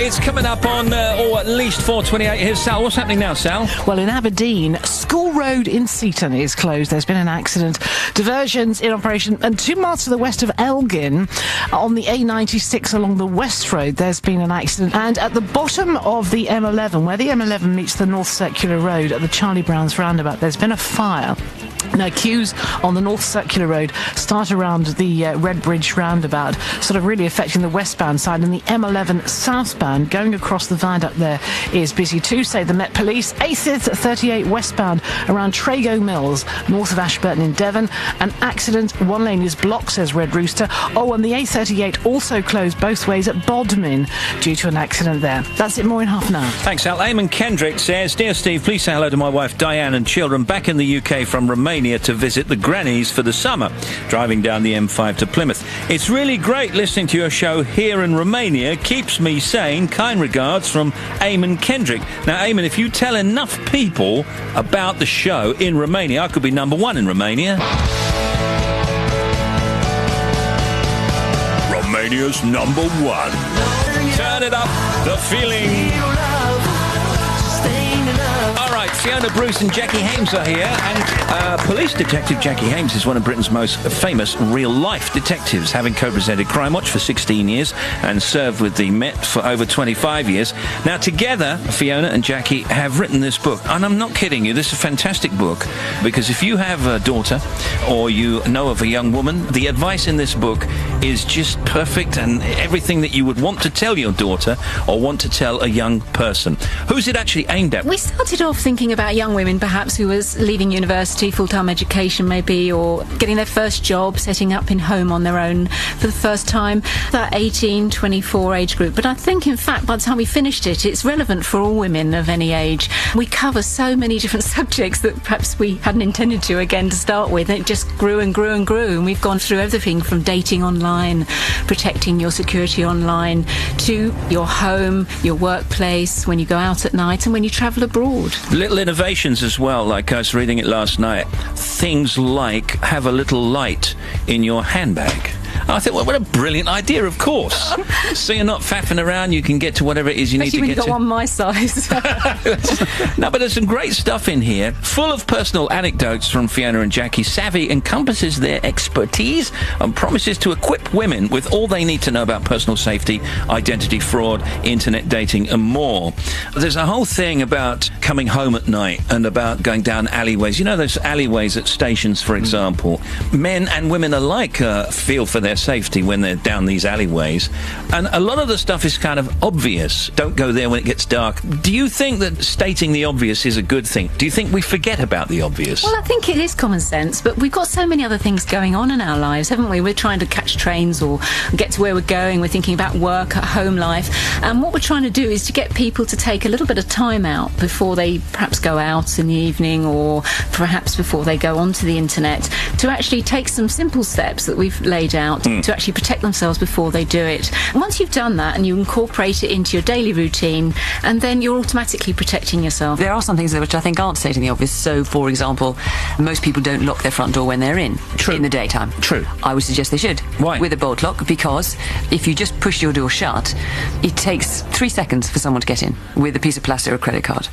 It's coming up on, or at least 4:28. Here's Sal. What's happening now, Sal? Well, in Aberdeen, School Road in Seaton is closed. There's been an accident. Diversions in operation. And 2 miles to the west of Elgin, on the A96 along the West Road, there's been an accident. And at the bottom of the M11, where the M11 meets the North Circular Road at the Charlie Brown's roundabout, there's been a fire. Now, queues on the North Circular Road start around the Red Bridge roundabout, sort of really affecting the westbound side, and the M11 southbound going across the viaduct there is busy too, say the Met Police. A38 westbound around Trago Mills, north of Ashburton in Devon. An accident, 1 lane is blocked, says Red Rooster. Oh, and the A38 also closed both ways at Bodmin due to an accident there. That's it, more in half an hour. Thanks, Al. Eamon Kendrick says, Dear Steve, please say hello to my wife Diane and children back in the UK from Romania to visit the grannies for the summer, driving down the M5 to Plymouth. It's really great listening to your show here in Romania. Keeps me sane. Rain. Kind regards from Eamon Kendrick. Now, Eamon, if you tell enough people about the show in Romania, I could be number one in Romania. Romania's number one. Turn it up, the feeling. All right, Fiona, Bruce and Jacqui Hames are here, and police detective Jacqui Hames is one of Britain's most famous real-life detectives, having co-presented Crimewatch for 16 years and served with the Met for over 25 years. Now, together, Fiona and Jacqui have written this book, and I'm not kidding you, this is a fantastic book, because if you have a daughter or you know of a young woman, the advice in this book is just perfect and everything that you would want to tell your daughter or want to tell a young person. Who's it actually aimed at? We started off thinking about young women, perhaps, who was leaving university, full-time education maybe, or getting their first job, setting up in home on their own for the first time, that 18, 24 age group. But I think, in fact, by the time we finished it, it's relevant for all women of any age. We cover so many different subjects that perhaps we hadn't intended to, again, to start with. And it just grew and grew and grew. And we've gone through everything from dating online, protecting your security online, to your home, your workplace, when you go out at night and when you travel abroad. Little innovations as well, like I was reading it last night. Things like have a little light in your handbag. I thought, well, what a brilliant idea, of course. So you're not faffing around, you can get to whatever it is you need to get to. Especially when you've got one my size. No, but there's some great stuff in here, full of personal anecdotes from Fiona and Jacqui. Savvy encompasses their expertise and promises to equip women with all they need to know about personal safety, identity fraud, internet dating, and more. There's a whole thing about coming home at night and about going down alleyways. You know those alleyways at stations, for example? Men and women alike feel for their safety when they're down these alleyways, and a lot of the stuff is kind of obvious. Don't go there when it gets dark. Do you think that stating the obvious is a good thing? Do you think we forget about the obvious? Well, I think it is common sense, but we've got so many other things going on in our lives, haven't we? We're trying to catch trains or get to where we're going. We're thinking about work, at home life, and what we're trying to do is to get people to take a little bit of time out before they perhaps go out in the evening, or perhaps before they go onto the internet, to actually take some simple steps that we've laid out to actually protect themselves before they do it. Once you've done that and you incorporate it into your daily routine, and then you're automatically protecting yourself. There are some things which I think aren't stating the obvious. So, for example, most people don't lock their front door when they're in the daytime. True. I would suggest they should. Why? With a bolt lock, because if you just push your door shut, it takes 3 seconds for someone to get in with a piece of plastic or a credit card.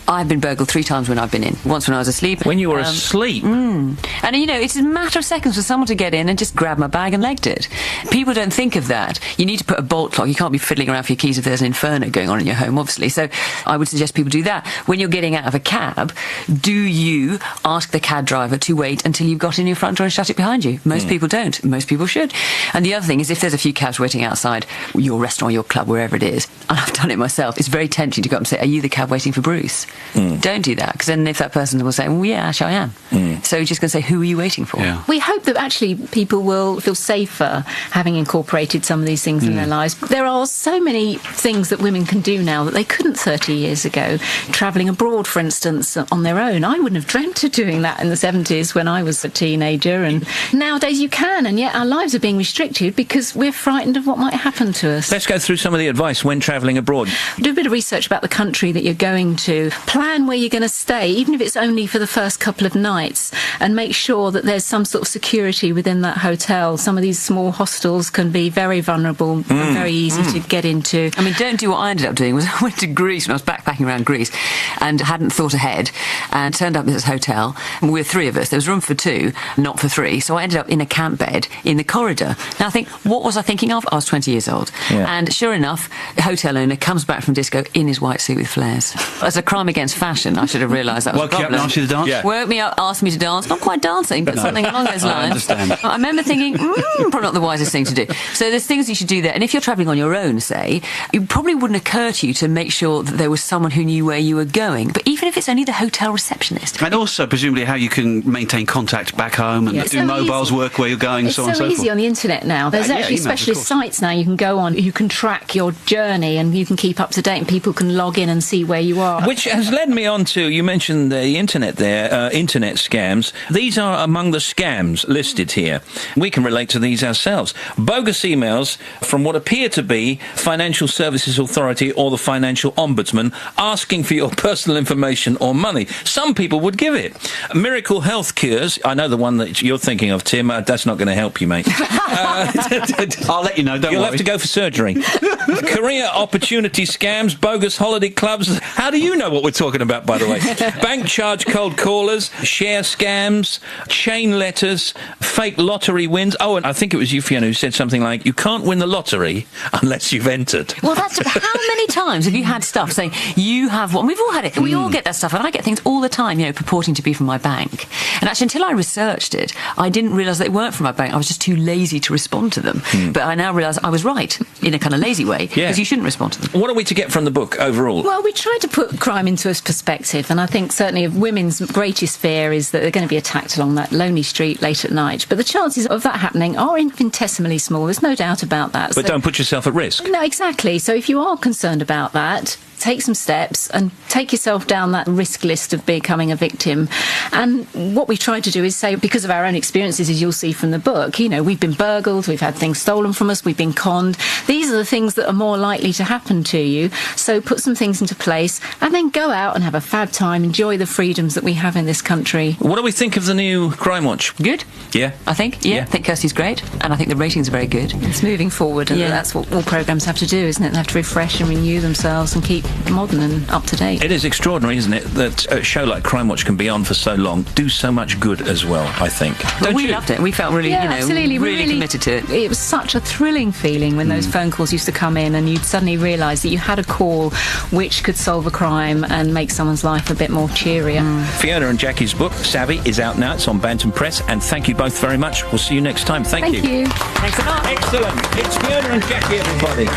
I've been burgled 3 times when I've been in. Once when I was asleep. When you were asleep? And, you know, it's a matter of seconds for someone to get in and just grab my bag and legged it. People don't think of that. You need to put a bolt lock. You can't be fiddling around for your keys if there's an inferno going on in your home, obviously. So I would suggest people do that. When you're getting out of a cab, do you ask the cab driver to wait until you've got in your front door and shut it behind you? Most people don't. Most people should. And the other thing is, if there's a few cabs waiting outside your restaurant, your club, wherever it is, and I've done it myself, it's very tempting to go up and say, are you the cab waiting for Bruce? Don't do that, because then if that person will say, well, yeah, actually I am. So you're just going to say, who are you waiting for? Yeah. We hope that actually people will feel safer having incorporated some of these things in their lives. There are so many things that women can do now that they couldn't 30 years ago. Travelling abroad, for instance, on their own. I wouldn't have dreamt of doing that in the 70s when I was a teenager, and nowadays you can, and yet our lives are being restricted because we're frightened of what might happen to us. Let's go through some of the advice when travelling abroad. Do a bit of research about the country that you're going to. Plan where you're going to stay, even if it's only for the first couple of nights, and make sure that there's some sort of security within that hotel. Some of these small hostels can be very vulnerable and very easy to get into. I mean, don't do what I ended up doing. Was I went to Greece when I was backpacking around Greece and hadn't thought ahead, and turned up at this hotel. We were 3 of us. There was room for 2, not for 3. So I ended up in a camp bed in the corridor. Now I think, what was I thinking of? I was 20 years old. Yeah. And sure enough, the hotel owner comes back from disco in his white suit with flares. As a crime against fashion, I should have realised that was a problem. Woke you up and asked you to dance? Yeah. Woke me up, asked me to dance. Not quite dancing, but something along those lines. I understand. I remember thinking, probably not the wisest thing to do. So there's things you should do there. And if you're travelling on your own, say, it probably wouldn't occur to you to make sure that there was someone who knew where you were going. But even if it's only the hotel receptionist. And also, presumably, how you can maintain contact back home and do mobiles work where you're going, it's so on and so forth. It's so easy on the internet now. There's actually specialist sites now you can go on. You can track your journey and you can keep up to date, and people can log in and see where you are. Which has led me on to, you mentioned the internet there, internet scams. These are among the scams listed here. We can relate to these ourselves. Bogus emails from what appear to be Financial Services Authority or the Financial Ombudsman asking for your personal information or money. Some people would give it. Miracle Health Cures, I know the one that you're thinking of, Tim, that's not going to help you, mate. I'll let you know, don't You'll worry. have to go for surgery. Career opportunity scams, bogus holiday clubs. How do you know what we're talking about, by the way? Bank charge cold callers, share scams, chain letters, fake lottery wins. Oh, and I think it was you, Fiona, who said something like, you can't win the lottery unless you've entered. Well, that's how many times have you had stuff saying you have one? We've all had it. We all get that stuff, and I get things all the time, purporting to be from my bank. And actually, until I researched it, I didn't realise they weren't from my bank. I was just too lazy to respond to them. But I now realise I was right in a kind of lazy way, because you shouldn't respond to them. What are we to get from the book overall? Well, we tried to put crime into a perspective, and I think certainly women's greatest fear is that they're going to be attacked along that lonely street late at night. But the chances of that happening are infinitesimally small. There's no doubt about that. But don't put yourself at risk. No, exactly. So if you are concerned about that, take some steps and take yourself down that risk list of becoming a victim. And what we try to do is say, because of our own experiences, as you'll see from the book, we've been burgled, we've had things stolen from us, we've been conned. These are the things that are more likely to happen to you. So put some things into place and then go out and have a fab time, enjoy the freedoms that we have in this country. What do we think of the new Crimewatch? Good. Yeah. I think, I think Kirsty's great, and I think the ratings are very good. It's moving forward, and that's what all programmes have to do, isn't it? They have to refresh and renew themselves and keep modern and up to date. It is extraordinary, isn't it, that a show like Crimewatch can be on for so long, do so much good as well, I think. But we loved it. We felt really, absolutely. really committed to it. It was such a thrilling feeling when those phone calls used to come in and you'd suddenly realise that you had a call which could solve a crime and make someone's life a bit more cheerier. Fiona and Jacqui's book, Savvy, is out now. It's on Bantam Press, and thank you both very much. We'll see you next time. Thank you. Thanks a lot. Excellent. It's Fiona and Jacqui, everybody.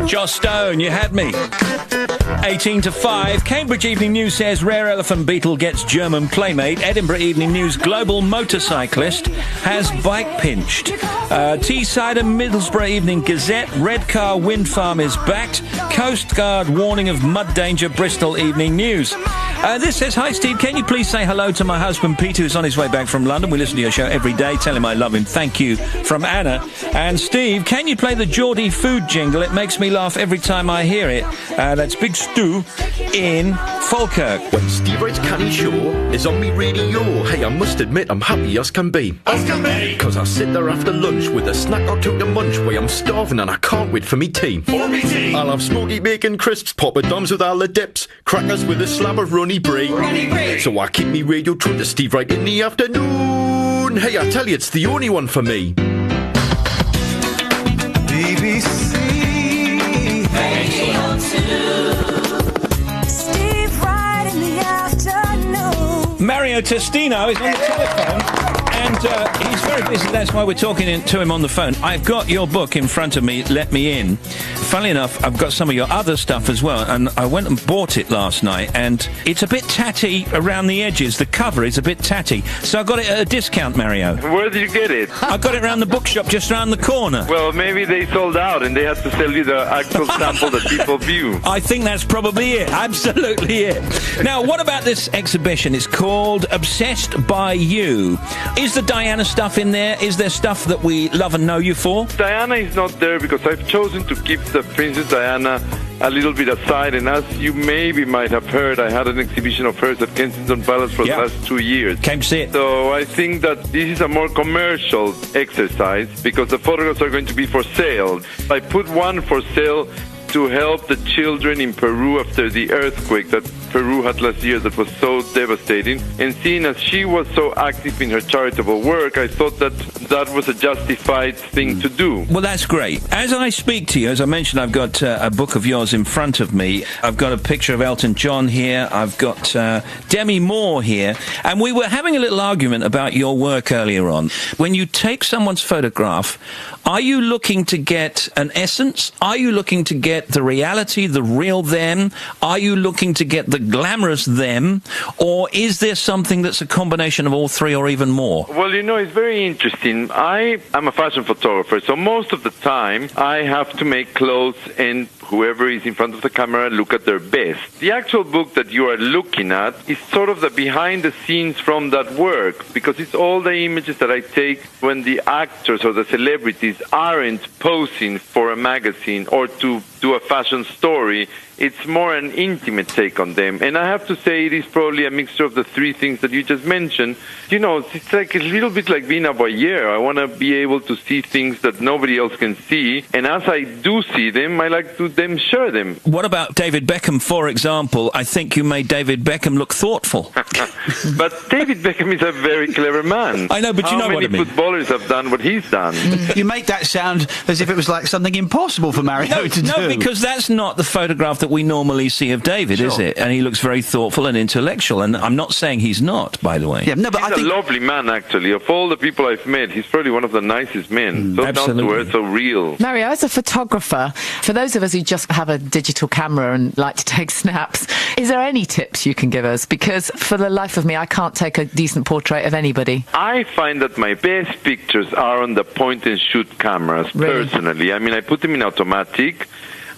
Joss Stone, you had me. 18 to 5. Cambridge Evening News says rare elephant beetle gets German playmate. Edinburgh Evening News global motorcyclist has bike pinched. Teesside and Middlesbrough Evening Gazette, red car wind farm is backed. Coast Guard warning of mud danger. Bristol Evening News. This says, hi Steve, can you please say hello to my husband Peter, who's on his way back from London. We listen to your show every day. Tell him I love him. Thank you. From Anna. And Steve, can you play the Geordie food jingle? It makes me laugh every time I hear it. That's Big Stu in Falkirk. When Steve Wright's Canny Show is on me radio, hey, I must admit I'm happy as can be. As can be. Cause I sit there after lunch with a snack or two to munch, where I'm starving and I can't wait for me tea. For me tea. I'll have smoky bacon crisps, poppadoms with all the dips, crackers with a slab of runny brie. Runny brie. So I keep me radio tuned to Steve Wright in the afternoon. Hey, I tell you, it's the only one for me. BBC. Steve Wright in the afternoon. Mario Testino is on the telephone. And he's very busy, that's why we're talking to him on the phone. I've got your book in front of me, Let Me In. Funnily enough, I've got some of your other stuff as well, and I went and bought it last night, and it's a bit tatty around the edges. The cover is a bit tatty, so I got it at a discount, Mario. Where did you get it? I got it around the bookshop just around the corner. Well, maybe they sold out and they had to sell you the actual sample that people view. I think that's probably it. Absolutely it. Now, what about this exhibition? It's called Obsessed by You. Is the Diana stuff in there? Is there stuff that we love and know you for? Diana is not there because I've chosen to keep the Princess Diana a little bit aside, and as you maybe might have heard, I had an exhibition of hers at Kensington Palace for the last 2 years. Came to see it. So I think that this is a more commercial exercise because the photographs are going to be for sale. I put one for sale to help the children in Peru after the earthquake that Peru had last year that was so devastating. And seeing as she was so active in her charitable work, I thought that that was a justified thing to do. Well, that's great. As I speak to you, as I mentioned, I've got a book of yours in front of me. I've got a picture of Elton John here. I've got Demi Moore here. And we were having a little argument about your work earlier on. When you take someone's photograph, are you looking to get an essence? Are you looking to get the reality, the real them? Are you looking to get the glamorous them? Or is there something that's a combination of all three or even more? Well, you know, it's very interesting. I am a fashion photographer, so most of the time I have to make clothes and whoever is in front of the camera look at their best. The actual book that you are looking at is sort of the behind the scenes from that work, because it's all the images that I take when the actors or the celebrities aren't posing for a magazine or to do a fashion story. It's more an intimate take on them. And I have to say it is probably a mixture of the three things that you just mentioned. You know, it's like a little bit like being a voyeur. I want to be able to see things that nobody else can see. And as I do see them, I like to then share them. What about David Beckham, for example? I think you made David Beckham look thoughtful. But David Beckham is a very clever man. I know, but you know what I mean. How many footballers have done what he's done? You make that sound as if it was like something impossible for Mario to do. No, because that's not the photograph that we normally see of David, is it? And he looks very thoughtful and intellectual, and I'm not saying he's not, by the way. Yeah, no, but he's a lovely man, actually. Of all the people I've met, he's probably one of the nicest men. So down to earth, so real. Mario, as a photographer, for those of us who just have a digital camera and like to take snaps, is there any tips you can give us? Because for the life of me, I can't take a decent portrait of anybody. I find that my best pictures are on the point-and-shoot cameras, personally. I mean, I put them in automatic.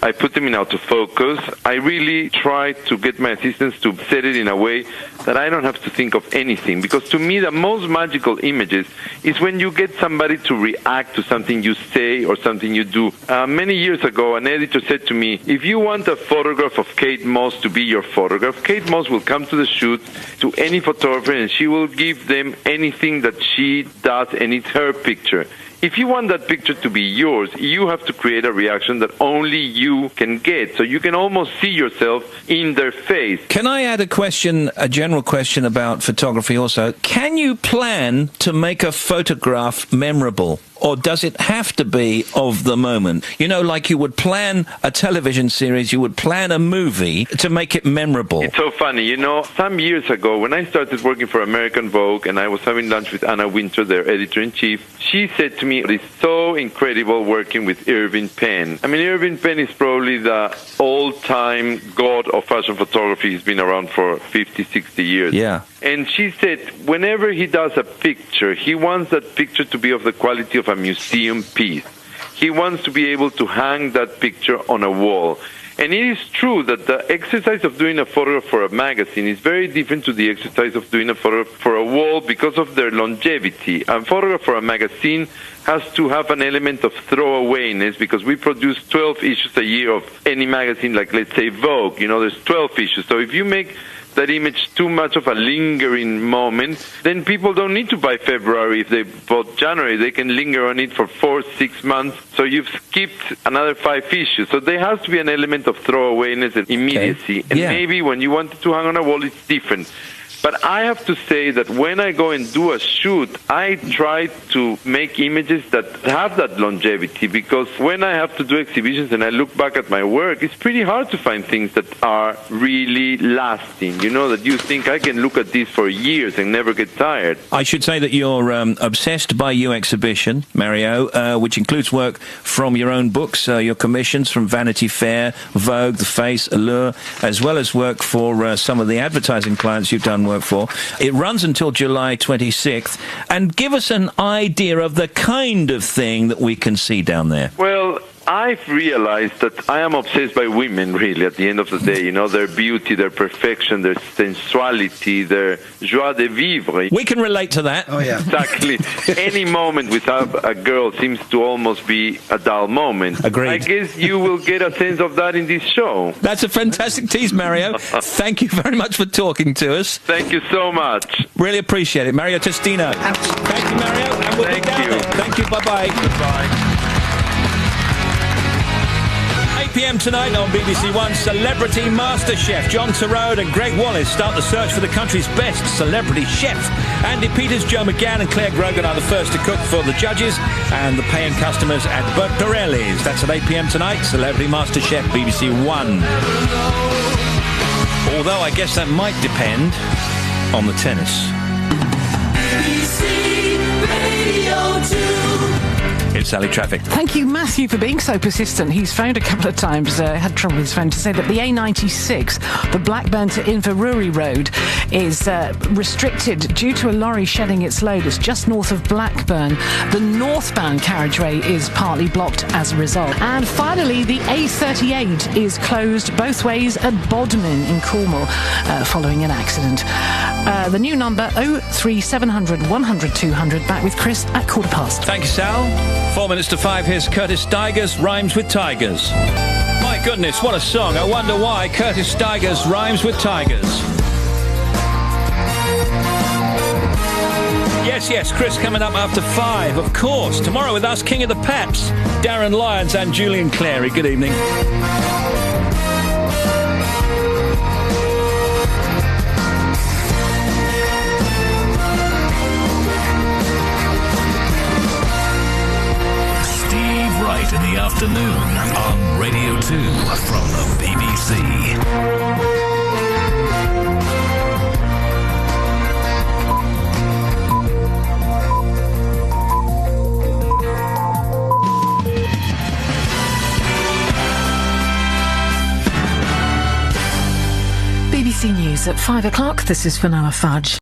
I put them in autofocus. I really try to get my assistants to set it in a way that I don't have to think of anything. Because to me, the most magical images is when you get somebody to react to something you say or something you do. Many years ago, an editor said to me, if you want a photograph of Kate Moss to be your photograph, Kate Moss will come to the shoot to any photographer and she will give them anything that she does, and it's her picture. If you want that picture to be yours, you have to create a reaction that only you can get. So you can almost see yourself in their face. Can I add a general question about photography also? Can you plan to make a photograph memorable? Or does it have to be of the moment? You know, like you would plan a television series, you would plan a movie to make it memorable. It's so funny. You know, some years ago, when I started working for American Vogue and I was having lunch with Anna Wintour, their editor-in-chief, she said to me, it's so incredible working with Irving Penn. I mean, Irving Penn is probably the all-time god of fashion photography. He's been around for 50, 60 years. Yeah. And she said, whenever he does a picture, he wants that picture to be of the quality of a museum piece. He wants to be able to hang that picture on a wall. And it is true that the exercise of doing a photograph for a magazine is very different to the exercise of doing a photograph for a wall because of their longevity. A photograph for a magazine has to have an element of throwawayness because we produce 12 issues a year of any magazine, like, let's say, Vogue. You know, there's 12 issues. So if you make that image too much of a lingering moment, then people don't need to buy February. If they bought January, they can linger on it for 4-6 months. So you've skipped another 5 issues. So there has to be an element of throwawayness and immediacy. And maybe when you want it to hang on a wall, it's different. But I have to say that when I go and do a shoot, I try to make images that have that longevity, because when I have to do exhibitions and I look back at my work, it's pretty hard to find things that are really lasting, you know, that you think I can look at this for years and never get tired. I should say that you're obsessed by You exhibition, Mario, which includes work from your own books, your commissions from Vanity Fair, Vogue, The Face, Allure, as well as work for some of the advertising clients you've done work for. It runs until July 26th. And give us an idea of the kind of thing that we can see down there. Well, I've realized that I am obsessed by women, really, at the end of the day. You know, their beauty, their perfection, their sensuality, their joie de vivre. We can relate to that. Oh, yeah. Exactly. Any moment without a girl seems to almost be a dull moment. Agreed. I guess you will get a sense of that in this show. That's a fantastic tease, Mario. Thank you very much for talking to us. Thank you so much. Really appreciate it. Mario Testino. Thank you, Mario. And we'll be down there. Thank you. Bye-bye. Goodbye. 8 p.m. tonight on BBC One, Celebrity MasterChef. John Turode and Greg Wallace start the search for the country's best celebrity chef. Andy Peters, Joe McGann and Claire Grogan are the first to cook for the judges and the paying customers at Bert Pirelli's. That's at 8 p.m. tonight, Celebrity MasterChef, BBC One. Although I guess that might depend on the tennis. BBC Radio 2. It's Sally, traffic. Thank you, Matthew, for being so persistent. He's phoned a couple of times, had trouble with his phone, to say that the A96, the Blackburn to Inverurie Road, is restricted due to a lorry shedding its load. It's just north of Blackburn. The northbound carriageway is partly blocked as a result. And finally, the A38 is closed both ways at Bodmin in Cornwall following an accident. The new number 03700 100 200. Back with Chris at 5:15. Thank you, Sal. 4 minutes to 5. Here's Curtis Stigers, Rhymes with Tigers. My goodness, what a song. I wonder why Curtis Stigers rhymes with tigers. Yes, Chris coming up after 5, of course. Tomorrow with us, King of the Peps, Darren Lyons and Julian Clary. Good evening. Steve Wright in the afternoon on Radio 2 from the BBC. BBC News at 5 o'clock. This is Fiona Fudge.